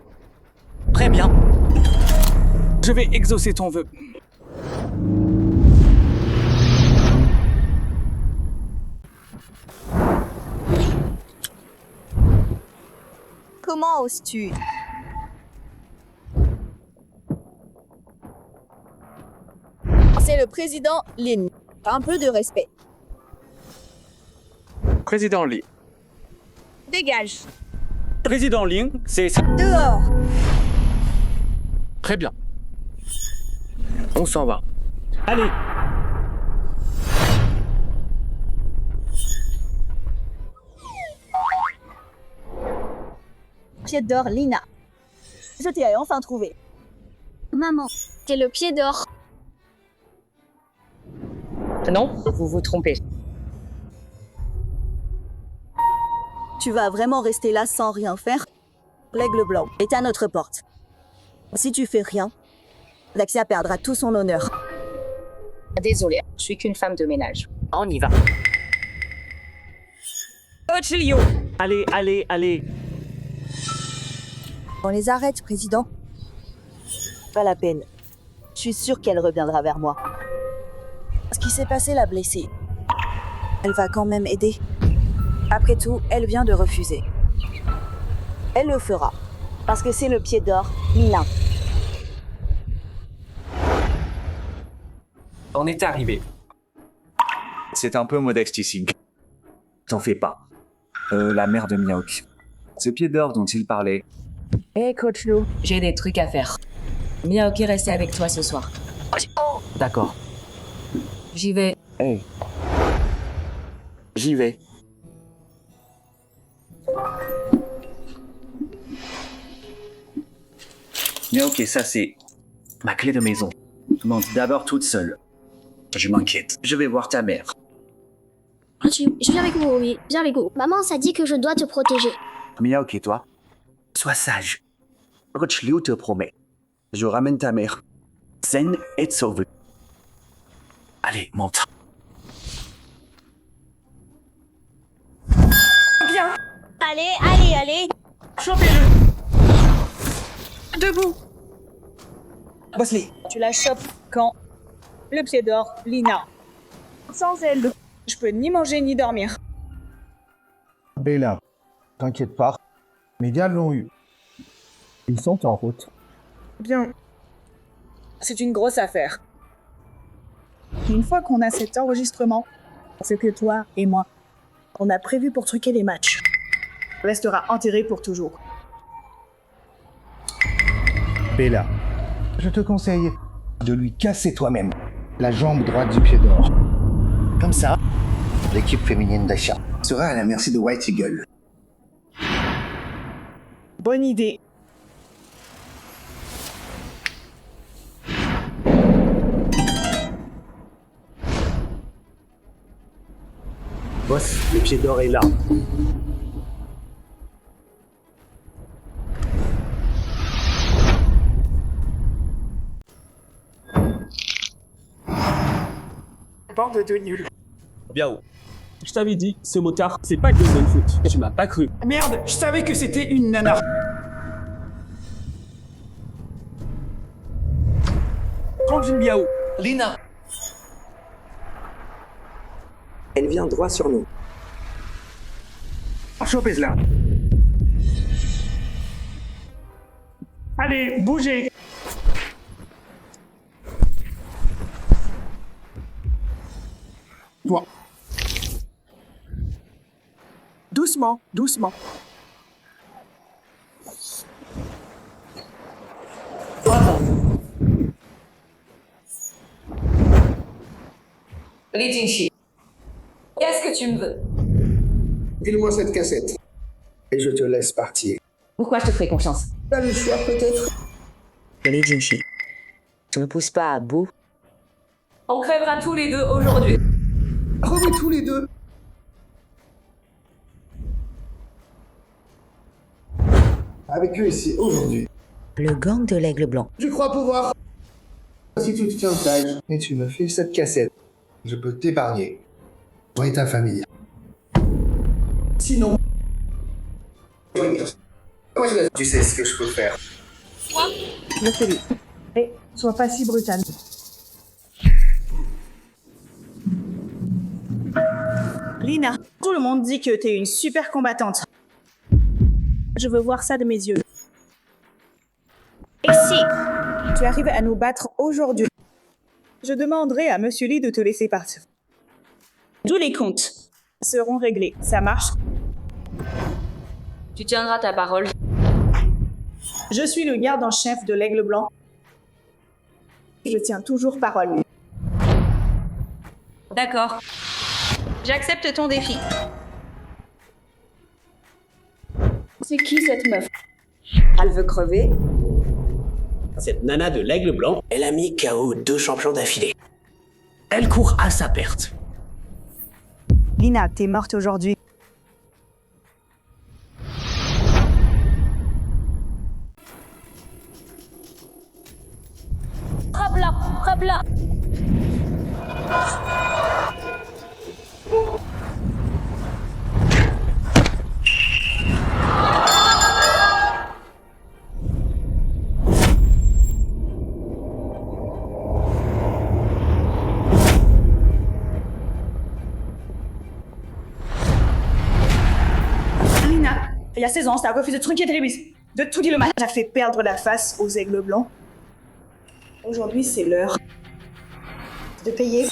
Speaker 15: Très bien. Je vais exaucer ton vœu.
Speaker 16: Comment oses-tu?
Speaker 3: C'est le président Lin. Un peu de respect.
Speaker 6: Président Lee.
Speaker 3: Dégage.
Speaker 6: Président Ling, c'est ça.
Speaker 3: Dehors.
Speaker 6: Très bien. On s'en va. Allez.
Speaker 3: Pied d'or, Lina. Je t'ai enfin trouvé.
Speaker 4: Maman, t'es le pied d'or.
Speaker 2: Non, vous vous trompez.
Speaker 3: Tu vas vraiment rester là sans rien faire? L'aigle blanc est à notre porte. Si tu fais rien, Daxia perdra tout son honneur.
Speaker 2: Désolée, je suis qu'une femme de ménage. On y va.
Speaker 15: Coach Liu. Allez, allez, allez.
Speaker 3: On les arrête, président. Pas la peine. Je suis sûre qu'elle reviendra vers moi. Ce qui s'est passé l'a blessée. Elle va quand même aider. Après tout, elle vient de refuser. Elle le fera. Parce que c'est le pied d'or, Lina.
Speaker 6: On est arrivé.
Speaker 8: C'est un peu modeste ici. T'en fais pas. La mère de Miaok. Ce pied d'or dont il parlait.
Speaker 2: Hé, Coach Lou, j'ai des trucs à faire. Miaoki reste avec toi ce soir.
Speaker 11: D'accord.
Speaker 2: J'y vais.
Speaker 11: Hey. J'y vais.
Speaker 8: Miaok, ça c'est ma clé de maison. Monte d'abord toute seule. Je m'inquiète. Je vais voir ta mère.
Speaker 4: Je viens avec vous, oui. Viens avec vous. Maman, ça dit que je dois te protéger.
Speaker 8: Miaok, toi, sois sage. Coach Liu te promet. Je ramène ta mère. Zen et sauvée. Allez, monte.
Speaker 3: Bien.
Speaker 13: Allez, allez, allez.
Speaker 15: Chopez-le.
Speaker 1: Debout.
Speaker 15: Bosley.
Speaker 1: Tu la chopes quand? Le pied d'or, Lina. Sans elle, je peux ni manger ni dormir.
Speaker 18: Bella, t'inquiète pas. Les médias l'ont eu. Ils sont en route.
Speaker 1: Bien. C'est une grosse affaire. Une fois qu'on a cet enregistrement, c'est que toi et moi, on a prévu pour truquer les matchs. Restera enterré pour toujours.
Speaker 18: Bella, je te conseille de lui casser toi-même la jambe droite du pied d'or. Comme ça, l'équipe féminine d'Aisha sera à la merci de White Eagle.
Speaker 1: Bonne idée.
Speaker 8: Boss, le pied d'or est là.
Speaker 15: Bande de nuls. Biao. Je t'avais dit, ce motard, c'est pas Golden Foot. Tu m'as pas cru.
Speaker 5: Merde, je savais que c'était une nana.
Speaker 15: Tranquille, Biao.
Speaker 5: Lina.
Speaker 6: Elle vient droit sur nous.
Speaker 5: Chopez-la. Allez, bougez. Toi. Doucement, doucement.
Speaker 2: Li Jingxi, qu'est-ce que tu me veux?
Speaker 18: File-moi cette cassette. Et je te laisse partir.
Speaker 2: Pourquoi je te ferai confiance?
Speaker 18: T'as le choix peut-être.
Speaker 19: Li Jingxi, tu me pousses pas à bout?
Speaker 2: On crèvera tous les deux aujourd'hui.
Speaker 18: Oh oui, tous les deux. Avec eux ici aujourd'hui.
Speaker 19: Le gang de l'Aigle Blanc.
Speaker 18: Je crois pouvoir. Si tu te tiens sage et tu me files cette cassette, je peux t'épargner. Toi et ta famille. Sinon... Tu sais ce que je peux faire.
Speaker 1: Le fais-lui. Et sois pas si brutal. Lina, tout le monde dit que t'es une super combattante. Je veux voir ça de mes yeux. Et si tu arrives à nous battre aujourd'hui, je demanderai à Monsieur Lee de te laisser partir. Tous les comptes seront réglés. Ça marche?
Speaker 9: Tu tiendras ta parole.
Speaker 1: Je suis le garde en chef de l'Aigle Blanc. Je tiens toujours parole.
Speaker 9: D'accord. J'accepte ton défi.
Speaker 1: C'est qui cette meuf? Elle veut crever?
Speaker 5: Cette nana de l'Aigle Blanc, elle a mis KO 2 champions d'affilée. Elle court à sa perte.
Speaker 1: Lina, t'es morte aujourd'hui.
Speaker 9: Frappe-la, frappe-la.
Speaker 1: Lina, il y a 16 ans, t'as refusé de trunquer Télévis. De tout dire le match, t'as fait perdre la face aux Aigles Blancs. Aujourd'hui, c'est l'heure de payer.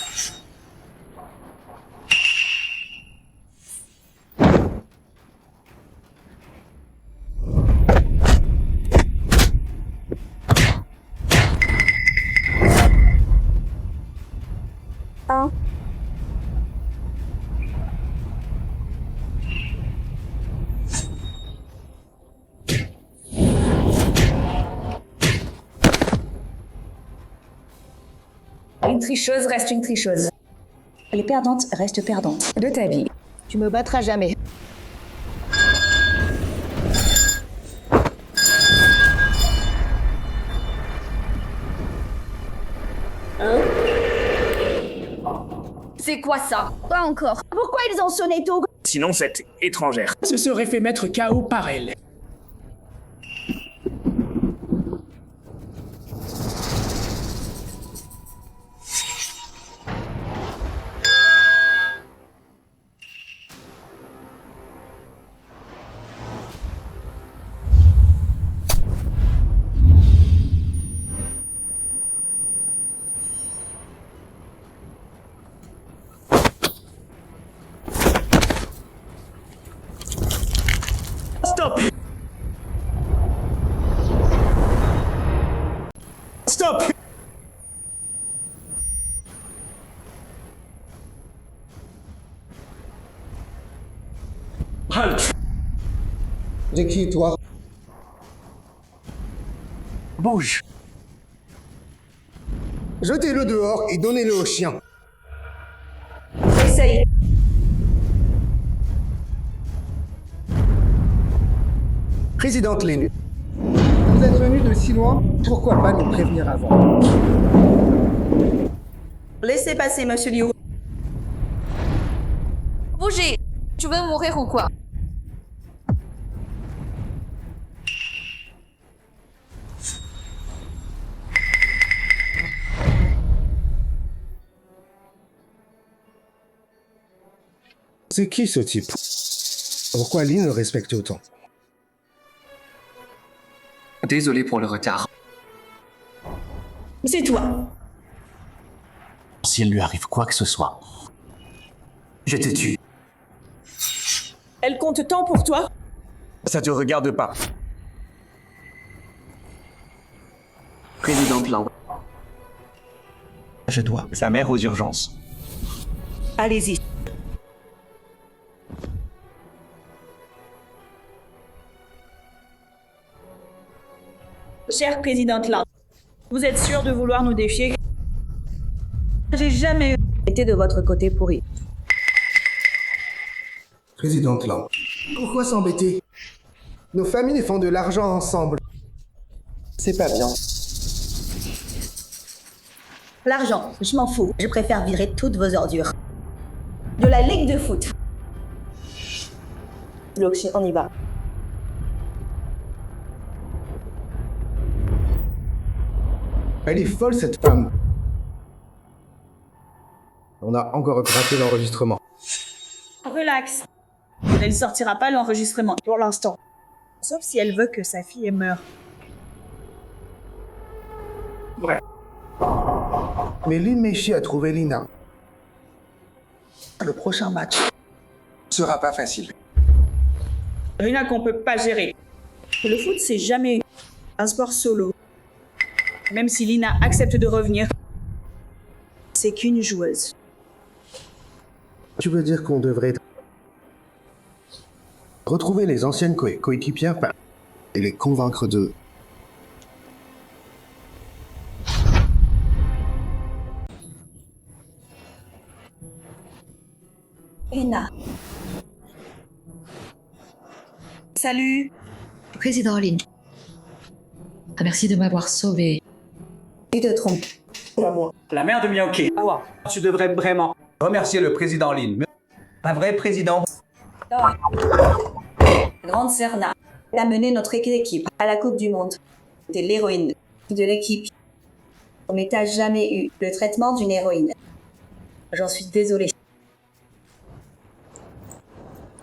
Speaker 2: Une tricheuse reste une tricheuse.
Speaker 16: Les perdantes restent perdantes.
Speaker 2: De ta vie.
Speaker 16: Tu me battras jamais.
Speaker 9: C'est quoi ça?
Speaker 4: Pas encore. Pourquoi ils ont sonné tôt?
Speaker 5: Sinon, cette étrangère se serait fait mettre KO par elle. Stop! Stop! Halt!
Speaker 18: J'ai qui, toi?
Speaker 5: Bouge!
Speaker 18: Jetez-le dehors et donnez-le au chien.
Speaker 1: Essaye.
Speaker 18: Présidente Lenu, vous êtes venue de si loin, pourquoi pas nous prévenir avant?
Speaker 1: Laissez passer, Monsieur Liu.
Speaker 9: Bougez. Tu veux mourir ou quoi?
Speaker 18: C'est qui ce type? Pourquoi Lee le respecte autant?
Speaker 5: Désolé pour le retard.
Speaker 1: C'est toi.
Speaker 11: S'il lui arrive quoi que ce soit,
Speaker 5: Je te tue.
Speaker 1: Elle compte tant pour toi?
Speaker 10: Ça te regarde pas.
Speaker 5: Présidente Lang.
Speaker 10: Je dois. Sa mère aux urgences.
Speaker 1: Allez-y. Chère présidente Lang, vous êtes sûre de vouloir nous défier? J'ai jamais été de votre côté pourri.
Speaker 18: Présidente Lang, pourquoi s'embêter? Nos familles font de l'argent ensemble. C'est pas bien.
Speaker 16: L'argent, je m'en fous. Je préfère virer toutes vos ordures. De la ligue de foot. Loxy, on y va.
Speaker 18: Elle est folle, cette femme. On a encore raté l'enregistrement.
Speaker 1: relax. Elle ne sortira pas l'enregistrement pour l'instant. Sauf si elle veut que sa fille meure.
Speaker 18: Ouais. Mais Lin Meishi a trouvé Lina. Le prochain match sera pas facile.
Speaker 1: Rien qu'on peut pas gérer. Le foot, c'est jamais un sport solo. Même si Lina accepte de revenir, c'est qu'une joueuse.
Speaker 18: Tu veux dire qu'on devrait retrouver les anciennes coéquipières et les convaincre de...
Speaker 3: Lina.
Speaker 1: Salut.
Speaker 14: Président Lin. Merci de m'avoir sauvé.
Speaker 3: Tu te trompes.
Speaker 18: Pas moi.
Speaker 6: La mère de Miaoke. Awa, tu devrais vraiment
Speaker 10: remercier le président Lin. Un vrai président.
Speaker 3: Grande Serna. Elle a mené notre équipe à la Coupe du Monde. C'était l'héroïne de l'équipe. Mais t'as jamais eu le traitement d'une héroïne. J'en suis désolée.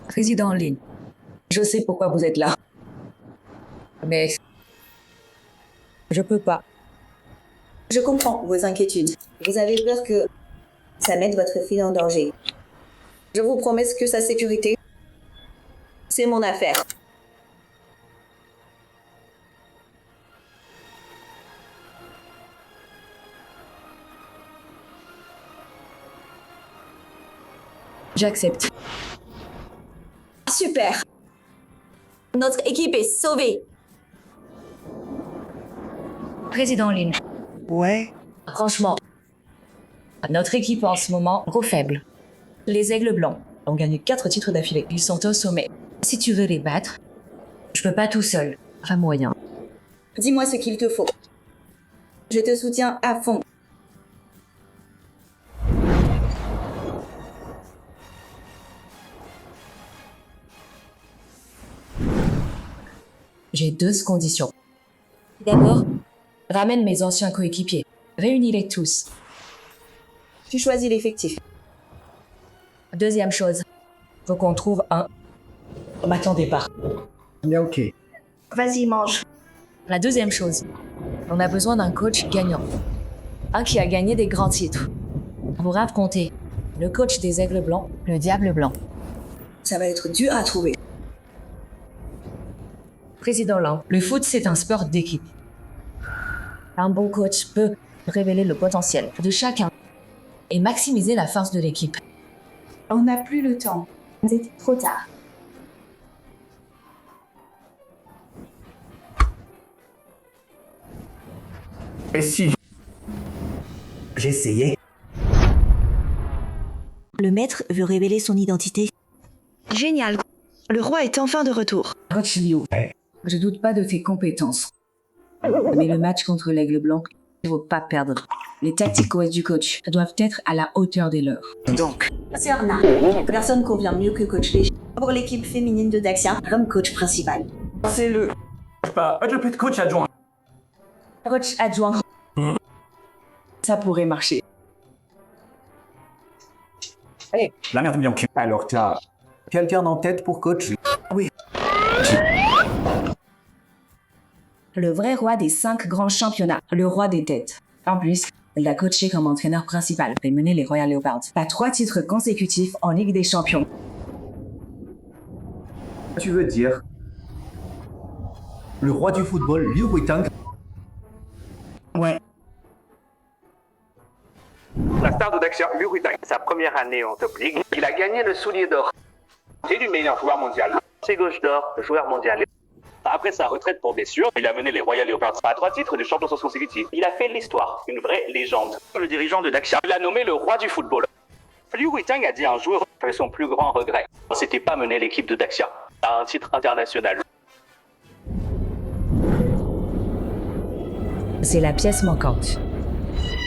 Speaker 2: Président Lin, je sais pourquoi vous êtes là. Mais je peux pas.
Speaker 3: Je comprends vos inquiétudes. Vous avez peur que ça mette votre fille en danger. Je vous promets que sa sécurité, c'est mon affaire.
Speaker 2: J'accepte.
Speaker 3: Super. Notre équipe est sauvée.
Speaker 14: Président Lin.
Speaker 18: Ouais.
Speaker 2: Franchement, notre équipe en ce moment trop faible. Les Aigles Blancs ont gagné 4 titres d'affilée. Ils sont au sommet.
Speaker 14: Si tu veux les battre, je peux pas tout seul. Enfin moyen.
Speaker 3: Dis-moi ce qu'il te faut. Je te soutiens à fond.
Speaker 2: J'ai 2 conditions. D'abord, ramène mes anciens coéquipiers. Réunis-les tous.
Speaker 3: Tu choisis l'effectif.
Speaker 2: Deuxième chose, faut qu'on trouve un... M'attendez pas.
Speaker 18: Bien ok.
Speaker 3: Vas-y, mange.
Speaker 2: La deuxième chose, on a besoin d'un coach gagnant. Un qui a gagné des grands titres. Pour affronter le coach des Aigles Blancs, le Diable Blanc.
Speaker 3: Ça va être dur à trouver.
Speaker 2: Président Lang, le foot c'est un sport d'équipe. Un bon coach peut révéler le potentiel de chacun et maximiser la force de l'équipe.
Speaker 3: On n'a plus le temps. C'est trop tard.
Speaker 10: Et si j'essayais?
Speaker 16: Le maître veut révéler son identité. Génial. Le roi est enfin de retour.
Speaker 2: Coach Liu, je doute pas de tes compétences. Mais le match contre l'Aigle Blanc, il ne faut pas perdre. Les tactiques du coach doivent être à la hauteur des leurs.
Speaker 16: Donc,
Speaker 3: Serna. Personne convient mieux que coach Léger pour l'équipe féminine de Daxia comme coach principal.
Speaker 6: C'est le... Je peux être coach adjoint.
Speaker 2: Coach adjoint. Ça pourrait marcher.
Speaker 10: Allez, la merde bien. Alors t'as quelqu'un en tête pour coach? Oui.
Speaker 2: Le vrai roi des 5 grands championnats, le roi des têtes. En plus, il a coaché comme entraîneur principal et mené les Royal Leopards à 3 titres consécutifs en Ligue des Champions.
Speaker 10: Tu veux dire le roi du football, Liu Huitang?
Speaker 18: Ouais.
Speaker 21: La star de Daxia, Liu Huitang, sa première année en top league, il a gagné le soulier d'or. C'est du meilleur joueur mondial. C'est gauche d'or, joueur mondial. Après sa retraite pour blessure, il a mené les Royal Leopards à 3 titres de champion consécutifs. Il a fait l'histoire, une vraie légende. Le dirigeant de Daxia l'a nommé le roi du football. Liu Huitang a dit un jour que son plus grand regret, c'était pas mener l'équipe de Daxia à un titre international.
Speaker 2: C'est la pièce manquante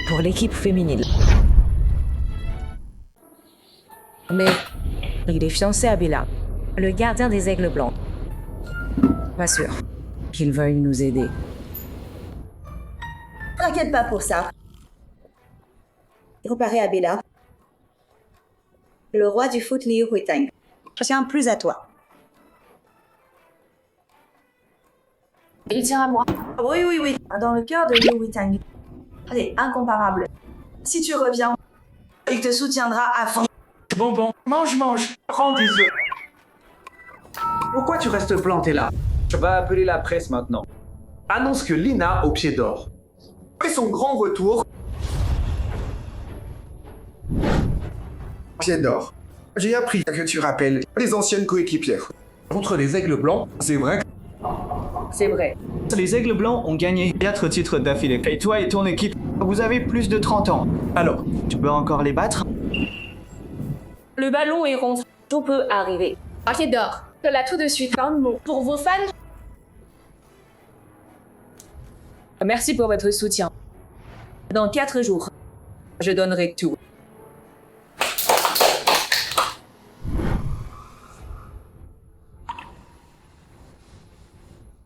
Speaker 2: pour l'équipe féminine. Mais il est fiancé à Bella, le gardien des Aigles Blancs. Pas sûr qu'il veuille nous aider.
Speaker 3: T'inquiète pas pour ça. Comparé à Bella, le roi du foot Liu Huitang Je tiens plus à toi.
Speaker 9: Il tient à moi.
Speaker 3: Oui, oui, oui. Dans le cœur de Liu Witang. C'est incomparable. Si tu reviens, il te soutiendra à fond.
Speaker 5: Bon, mange. Prends des œufs. Pourquoi tu restes planté là?
Speaker 8: Je vais appeler la presse maintenant.
Speaker 5: Annonce que Lina au pied d'or fait son grand retour.
Speaker 18: Pied d'or. J'ai appris que tu rappelles les anciennes coéquipières.
Speaker 5: Contre les aigles blancs, c'est vrai.
Speaker 3: C'est vrai.
Speaker 15: Les Aigles Blancs ont gagné 4 titres d'affilée. Et toi et ton équipe, vous avez plus de 30 ans. Alors, tu peux encore les battre?
Speaker 9: Le ballon est rond. Tout peut arriver. Un pied d'or. Là tout de suite, un mot. Pour vos fans.
Speaker 20: Merci pour votre soutien. Dans 4 jours, je donnerai tout.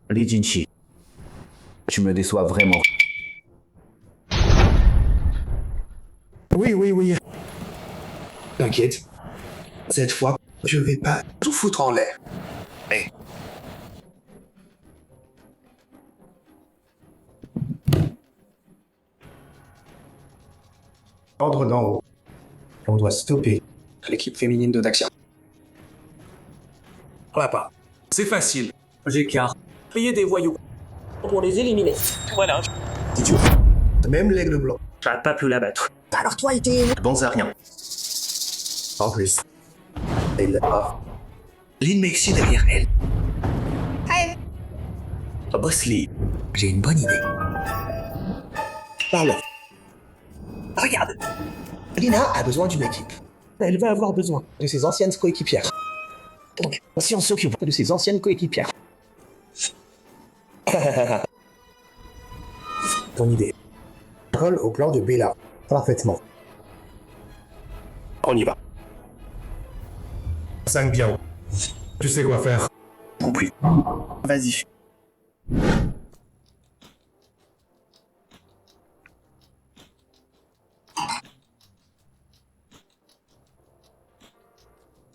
Speaker 8: Li Jinchi, tu me déçois vraiment.
Speaker 18: Oui. T'inquiète. Cette fois, je vais pas tout foutre en l'air. Hey. Ordre d'en haut. On doit stopper l'équipe féminine de Daxia.
Speaker 5: Pas. C'est facile. J'écarte. Payer des voyous. Pour les éliminer. Voilà.
Speaker 18: Idiot. Même l'aigle blanc.
Speaker 5: J'arrête pas plus la battre.
Speaker 18: Alors toi, il était...
Speaker 5: Bon à rien.
Speaker 18: En plus. Elle a...
Speaker 5: Lynn Mexi derrière elle.
Speaker 13: Hey.
Speaker 5: Boss Lee, j'ai une bonne idée.
Speaker 18: Parle. Regarde. Lina a besoin d'une équipe. Elle va avoir besoin de ses anciennes coéquipières. Donc, si on s'occupe de ses anciennes coéquipières. Ton idée. Colle au plan de Bella. Parfaitement.
Speaker 5: On y va.
Speaker 18: 5 bien haut. Tu sais quoi faire.
Speaker 5: Compris.
Speaker 18: Vas-y.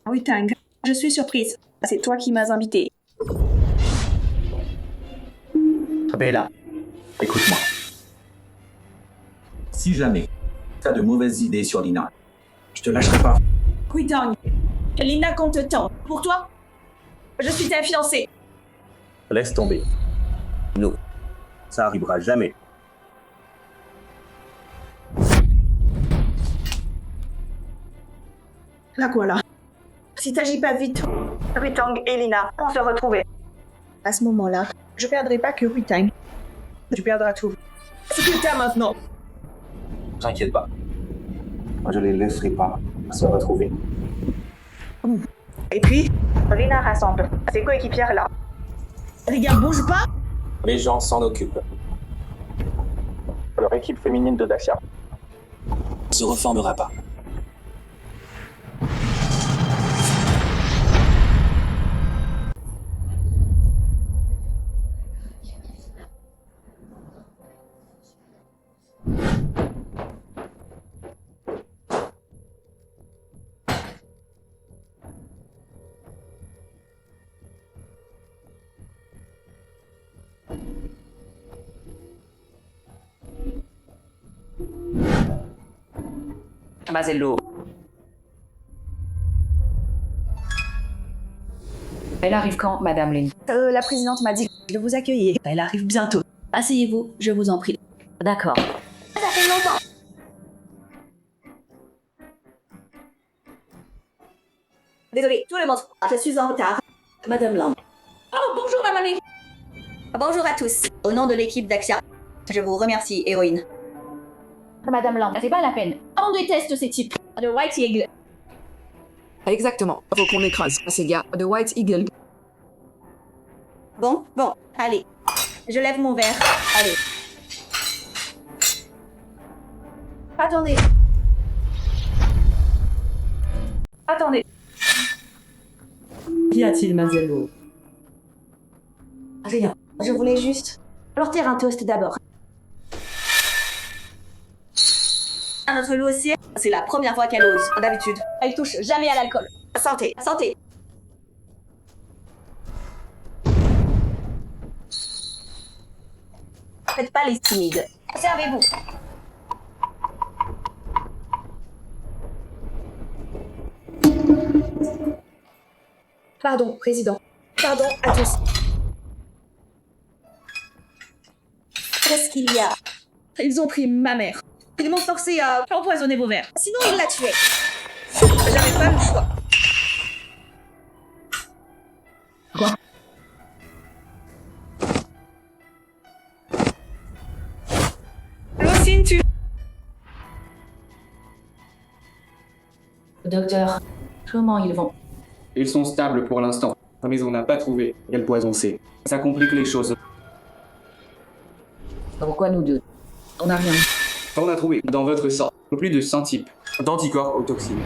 Speaker 3: Oui, Tang. Je suis surprise. C'est toi qui m'as invité.
Speaker 8: Bella, écoute-moi. Si jamais tu as de mauvaises idées sur Lina, je te lâcherai pas.
Speaker 3: Oui, Tang. Lina compte tant. Pour toi, je suis ta fiancée.
Speaker 8: Laisse tomber. Non, ça arrivera jamais.
Speaker 3: Là quoi là? Si t'agis pas vite, Ruitang et Lina vont se retrouver. À ce moment-là, je perdrai pas que Ruitang. Tu perdras tout. C'est que t'as maintenant.
Speaker 8: T'inquiète pas. Je les laisserai pas se retrouver.
Speaker 3: Et puis, Lina rassemble ses coéquipières là. Les gars, bouge pas.
Speaker 21: Les gens s'en occupent. Leur équipe féminine de Daxia
Speaker 8: ne se reformera pas.
Speaker 2: Mazello. Elle arrive quand, Madame Lynn?
Speaker 3: La présidente m'a dit de vous accueillir. Elle arrive bientôt.
Speaker 20: Asseyez-vous, je vous en prie.
Speaker 2: D'accord.
Speaker 13: Ça fait longtemps.
Speaker 3: Désolée, tout le monde. Je suis en retard.
Speaker 20: Madame Lamb.
Speaker 3: Oh, bonjour, Maman Lynn.
Speaker 16: Bonjour à tous. Au nom de l'équipe Daxia, je vous remercie, héroïne.
Speaker 9: Madame Lamb, c'est pas la peine. On déteste ces types. De White Eagle.
Speaker 20: Exactement. Faut qu'on écrase ces gars de White Eagle.
Speaker 16: Bon, allez. Je lève mon verre. Allez.
Speaker 3: Attendez.
Speaker 2: Qu'y a-t-il, Mazello?
Speaker 3: Rien. Je voulais juste leur faire un toast d'abord.
Speaker 16: À notre Lucie, c'est la première fois qu'elle ose. D'habitude,
Speaker 9: Elle touche jamais à l'alcool.
Speaker 16: santé.
Speaker 9: Faites pas les timides. Servez-vous.
Speaker 20: Pardon, président. Pardon à tous.
Speaker 3: Qu'est-ce qu'il y a?
Speaker 9: Ils ont pris ma mère. Ils m'ont forcé à empoisonner vos verres.
Speaker 3: Sinon, il l'a tué.
Speaker 9: J'avais pas le choix.
Speaker 2: Quoi?
Speaker 9: Lucine, tu...
Speaker 2: Docteur, comment ils vont?
Speaker 5: Ils sont stables pour l'instant, mais on n'a pas trouvé quel poison c'est. Ça complique les choses.
Speaker 2: Pourquoi nous deux? On n'a rien.
Speaker 5: On a trouvé dans votre sang plus de 100 types d'anticorps aux toxines.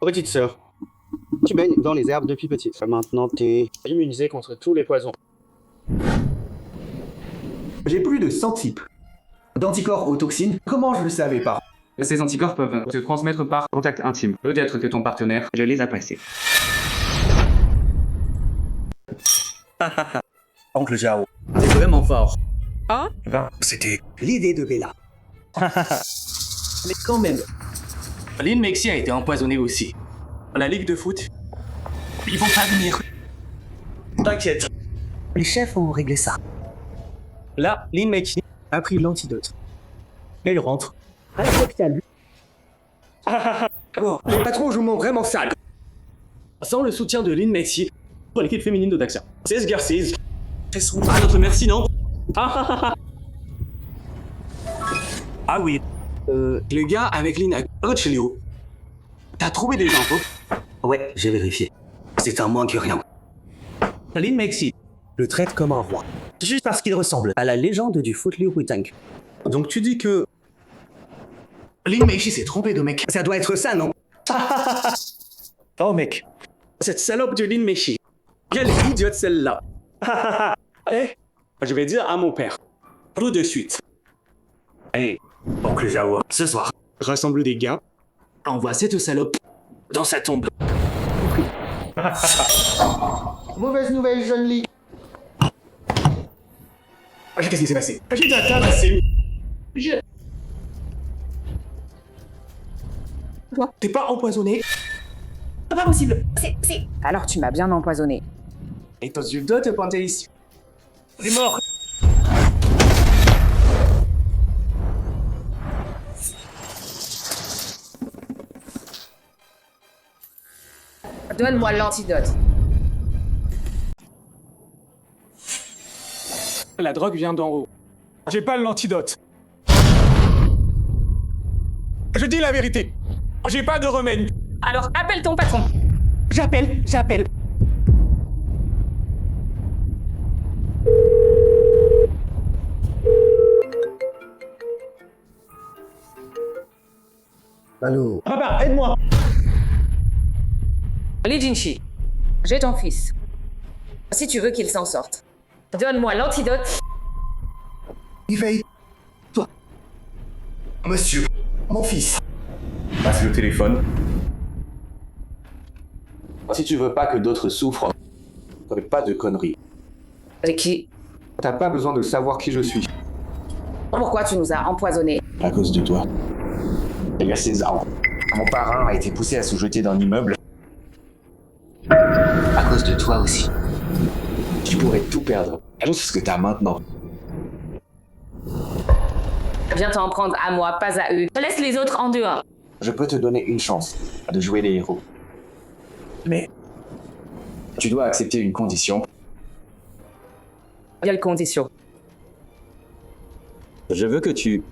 Speaker 11: Petite sœur, tu baignes dans les herbes depuis petite. Maintenant, t'es
Speaker 5: Immunisé contre tous les poisons.
Speaker 10: J'ai plus de 100 types d'anticorps aux toxines. Comment je le savais pas?
Speaker 5: Ces anticorps peuvent se transmettre par contact intime. Peut-être que ton partenaire les a passés.
Speaker 8: Oncle Jao.
Speaker 5: C'est vraiment fort.
Speaker 8: Hein? C'était l'idée de Bella.
Speaker 5: Mais quand même. Lynn Mexi a été empoisonnée aussi. La ligue de foot, ils vont pas venir.
Speaker 8: T'inquiète. Les chefs ont réglé ça.
Speaker 15: Là, Lynn Mexi a pris l'antidote. Elle rentre. Respectable.
Speaker 5: Oh, les patrons jouent vraiment sale. Sans le soutien de Lynn Mexi pour l'équipe féminine de Daxia. Ces Garces, elles sont à notre merci, non? Ah oui. Le gars avec Lynn à Rochelio. T'as trouvé des infos?
Speaker 8: Ouais, j'ai vérifié. C'est un moins que rien.
Speaker 10: Lynn Mexi le traite comme un roi. Juste parce qu'il ressemble à la légende du Footliu Tank. Donc tu dis que... Lynn Mexi s'est trompé de mec. Ça doit être ça, non?
Speaker 5: Oh mec, cette salope de Lynn Mexi. Quelle idiote celle-là. Eh, je vais dire à mon père. Tout de suite.
Speaker 8: Hey, oncle Jao, ce soir,
Speaker 5: rassemble des gars. Envoie cette salope dans sa tombe.
Speaker 18: Mauvaise nouvelle, jeune Lee.
Speaker 5: Qu'est-ce qui s'est passé? J'ai tabassé. Toi, t'es pas empoisonné? C'est pas possible. C'est...
Speaker 2: Alors tu m'as bien empoisonné.
Speaker 5: Et toi, tu dois te pointer ici. T'es mort.
Speaker 2: Donne-moi l'antidote.
Speaker 5: La drogue vient d'en haut. J'ai pas l'antidote. Je dis la vérité. J'ai pas de remède.
Speaker 9: Alors appelle ton patron.
Speaker 5: J'appelle.
Speaker 18: Allô?
Speaker 5: Papa, aide-moi.
Speaker 2: Li Jinshi, j'ai ton fils. Si tu veux qu'il s'en sorte, donne-moi l'antidote.
Speaker 18: Yves, toi. Monsieur, mon fils.
Speaker 21: Passe le téléphone. Si tu veux pas que d'autres souffrent, fais pas de conneries.
Speaker 2: Et qui?
Speaker 21: T'as pas besoin de savoir qui je suis.
Speaker 2: Pourquoi tu nous as empoisonnés?
Speaker 21: À cause de toi. Il y a César. Mon parrain a été poussé à se jeter d'un immeuble. À cause de toi aussi. Tu pourrais tout perdre. Juste ce que t'as maintenant.
Speaker 2: Viens t'en prendre à moi, pas à eux. Laisse les autres en dehors.
Speaker 21: Je peux te donner une chance de jouer les héros. Mais tu dois accepter une condition.
Speaker 2: Quelle condition?
Speaker 8: Je veux que tu...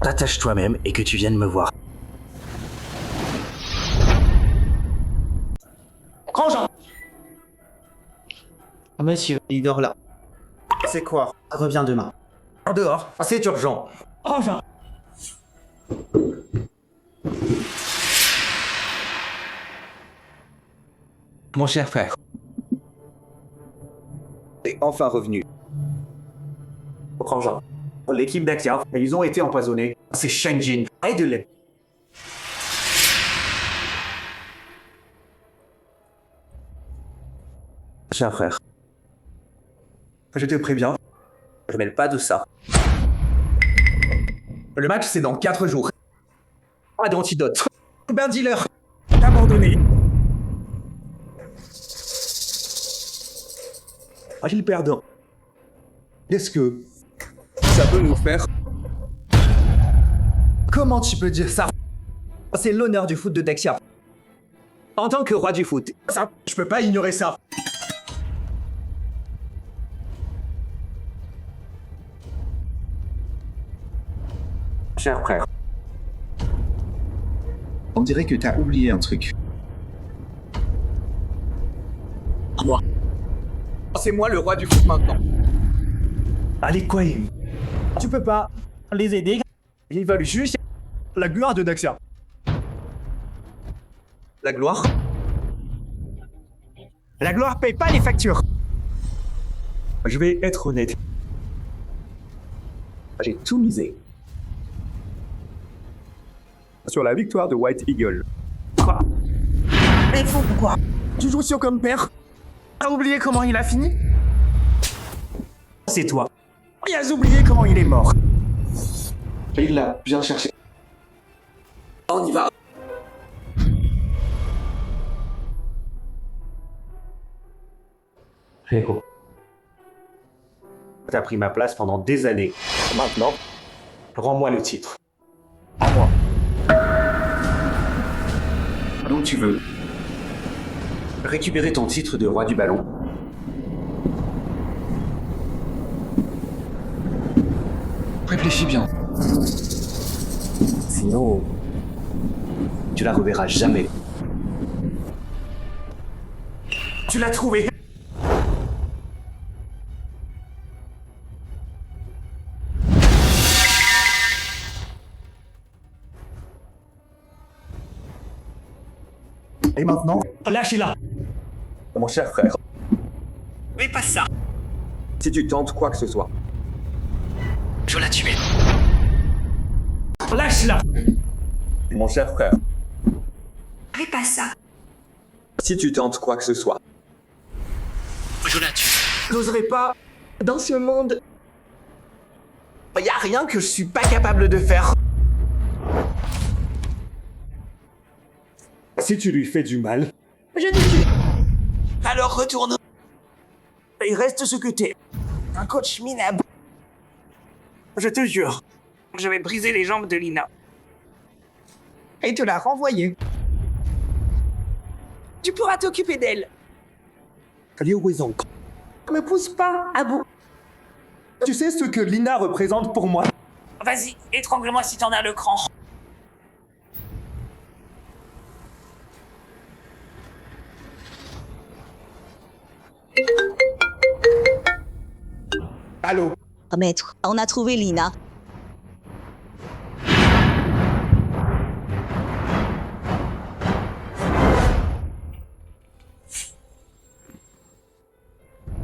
Speaker 8: t'attaches toi-même et que tu viennes me voir.
Speaker 5: Grandjean.
Speaker 18: Monsieur, il dort là. C'est quoi? Reviens demain.
Speaker 10: En dehors, c'est urgent.
Speaker 5: Grandjean.
Speaker 10: Mon cher frère. Est enfin revenu.
Speaker 5: Grandjean. L'équipe d'Axia, ils ont été empoisonnés. C'est Shenjin. Aide-les.
Speaker 10: Cher frère, je te préviens, je mêle pas de ça. Le match, c'est dans 4 jours. Pas d'antidote. Ben dealer, abandonné. Agile perdant. Qu'est-ce que ça peut nous faire? Comment tu peux dire ça? C'est l'honneur du foot de Dexia. En tant que roi du foot, ça, je peux pas ignorer ça.
Speaker 21: Cher frère,
Speaker 11: On dirait que t'as oublié un truc.
Speaker 5: Moi. C'est moi le roi du foot maintenant.
Speaker 10: Allez, quoi?
Speaker 15: Tu peux pas les aider.
Speaker 10: Ils veulent juste
Speaker 15: La gloire de Daxia.
Speaker 10: la gloire.
Speaker 15: La gloire paye pas les factures.
Speaker 10: Je vais être honnête. J'ai tout misé sur la victoire de White Eagle.
Speaker 5: Quoi? Mais pourquoi? Tu joues sur comme père? T'as oublié comment il a fini?
Speaker 10: C'est toi.
Speaker 5: Il a oublié comment il est mort.
Speaker 18: Il l'a bien cherché.
Speaker 5: On y va.
Speaker 17: Rico. T'as pris ma place pendant des années. Maintenant, rends-moi le titre. À moi.
Speaker 8: Donc tu veux récupérer ton titre de roi du ballon. Réfléchis bien. Sinon, tu la reverras jamais.
Speaker 5: Tu l'as trouvé.
Speaker 10: Et maintenant,
Speaker 15: lâchez-la.
Speaker 21: Mon cher frère,
Speaker 5: Mais pas ça.
Speaker 21: si tu tentes quoi que ce soit,
Speaker 5: Je l'ai tué.
Speaker 15: Lâche-la.
Speaker 21: mon cher frère,
Speaker 5: Mais pas ça.
Speaker 21: si tu tentes quoi que ce soit,
Speaker 5: Je l'ai tué. J'oserais pas. Dans ce monde, y a rien que je suis pas capable de faire.
Speaker 10: si tu lui fais du mal,
Speaker 5: Je t'ai tué. Alors retourne. Et reste ce que t'es. Un coach minable. Je te jure, je vais briser les jambes de Lina. Et te la renvoyer. Tu pourras t'occuper d'elle.
Speaker 10: Liu Weizong.
Speaker 5: Me pousse pas à bout.
Speaker 10: Tu sais ce que Lina représente pour moi?
Speaker 5: Vas-y, étrangle-moi si t'en as le cran.
Speaker 10: Allô?
Speaker 16: Maître, on a trouvé Lina.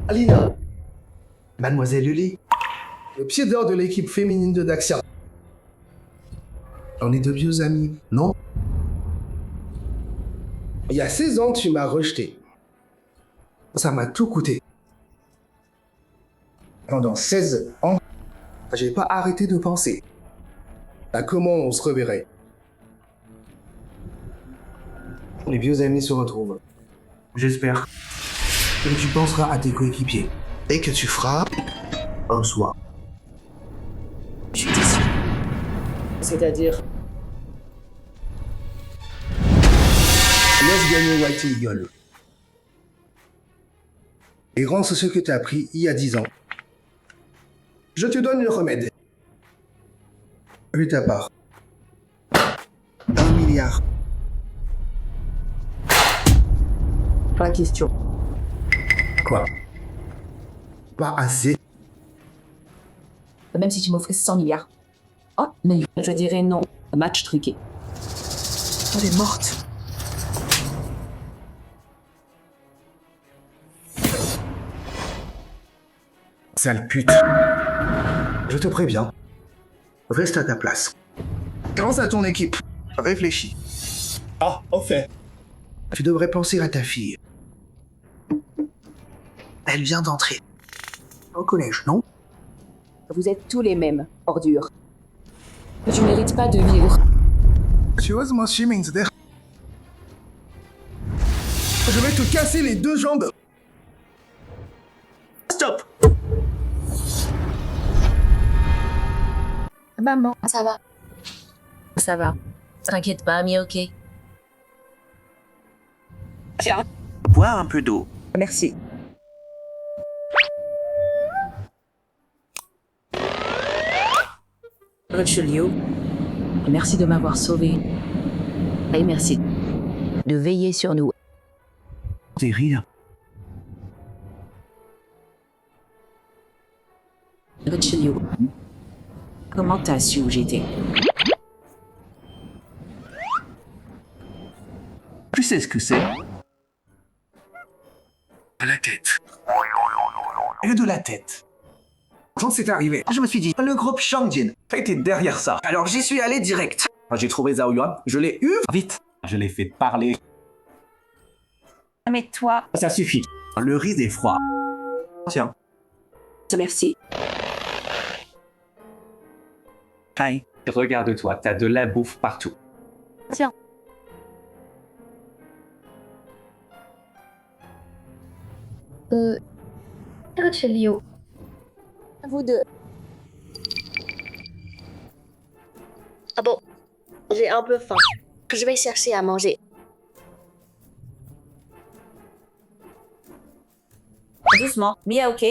Speaker 18: Alina. Mademoiselle Lily. Le pied d'or de l'équipe féminine de Daxia. On est de vieux amis, non? Il y a 16 ans, tu m'as rejeté. Ça m'a tout coûté. Pendant 16 ans, j'ai pas arrêté de penser à comment on se reverrait. Les vieux amis se retrouvent. J'espère que tu penseras à tes coéquipiers et que tu feras un soir.
Speaker 5: Je suis déçu.
Speaker 15: C'est-à-dire.
Speaker 18: Laisse gagner White Eagle. Et rends ce que tu as appris il y a 10 ans. Je te donne le remède. De ta part. 1 milliard.
Speaker 15: Pas question.
Speaker 18: Quoi? Pas assez.
Speaker 9: Même si tu m'offrais 100 milliards. Oh, mais je dirais non. Match truqué.
Speaker 5: Elle est morte.
Speaker 18: Sale pute. Je te préviens. Reste à ta place. Pense à ton équipe. Réfléchis.
Speaker 10: Ah, au fait.
Speaker 18: Tu devrais penser à ta fille. Elle vient d'entrer. Au collège, non?
Speaker 2: Vous êtes tous les mêmes, ordures. Tu mérites pas de vivre.
Speaker 18: Tu oses moi swimming, c'est-à-dire... Je vais te casser les 2 jambes. Stop.
Speaker 9: Maman, ça va. Ça va. T'inquiète pas, ok.
Speaker 10: Tiens, bois un peu d'eau.
Speaker 19: Merci.
Speaker 14: Richelieu, merci de m'avoir sauvé. Et merci
Speaker 19: De veiller sur nous.
Speaker 10: Tes rires.
Speaker 14: Richelieu, comment t'as su où j'étais?
Speaker 10: Tu sais ce que c'est?
Speaker 18: À la tête. Et de la tête. Quand c'est arrivé, je me suis dit, le groupe Shangjin était derrière ça. Alors j'y suis allé direct. J'ai trouvé Zhao Yuan, je l'ai eu vite.
Speaker 8: Je l'ai fait parler.
Speaker 20: Mais toi...
Speaker 10: Ça suffit. Le riz est froid.
Speaker 18: Tiens.
Speaker 14: Merci.
Speaker 10: Hi.
Speaker 17: Regarde-toi, t'as de la bouffe partout.
Speaker 20: Tiens.
Speaker 4: Richelieu. Vous deux. Ah bon, j'ai un peu faim. Je vais chercher à manger.
Speaker 20: Doucement, Mia, ok.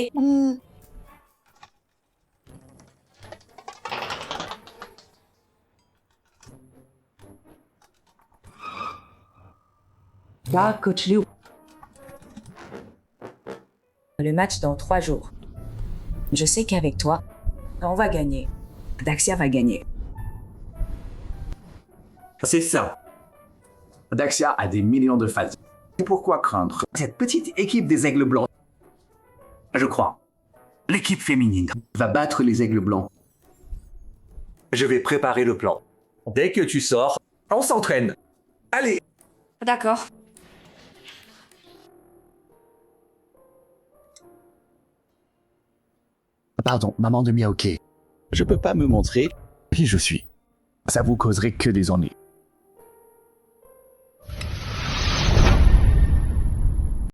Speaker 2: Là, coach Liu. Le match dans 3 jours. Je sais qu'avec toi, on va gagner. Daxia va gagner.
Speaker 8: C'est ça. Daxia a des millions de fans. Et pourquoi craindre cette petite équipe des Aigles Blancs? Je crois. L'équipe féminine va battre les Aigles Blancs.
Speaker 10: Je vais préparer le plan. Dès que tu sors, on s'entraîne. Allez.
Speaker 20: D'accord.
Speaker 11: Pardon, maman de Miaoke. Je peux pas me montrer qui je suis. Ça vous causerait que des ennuis.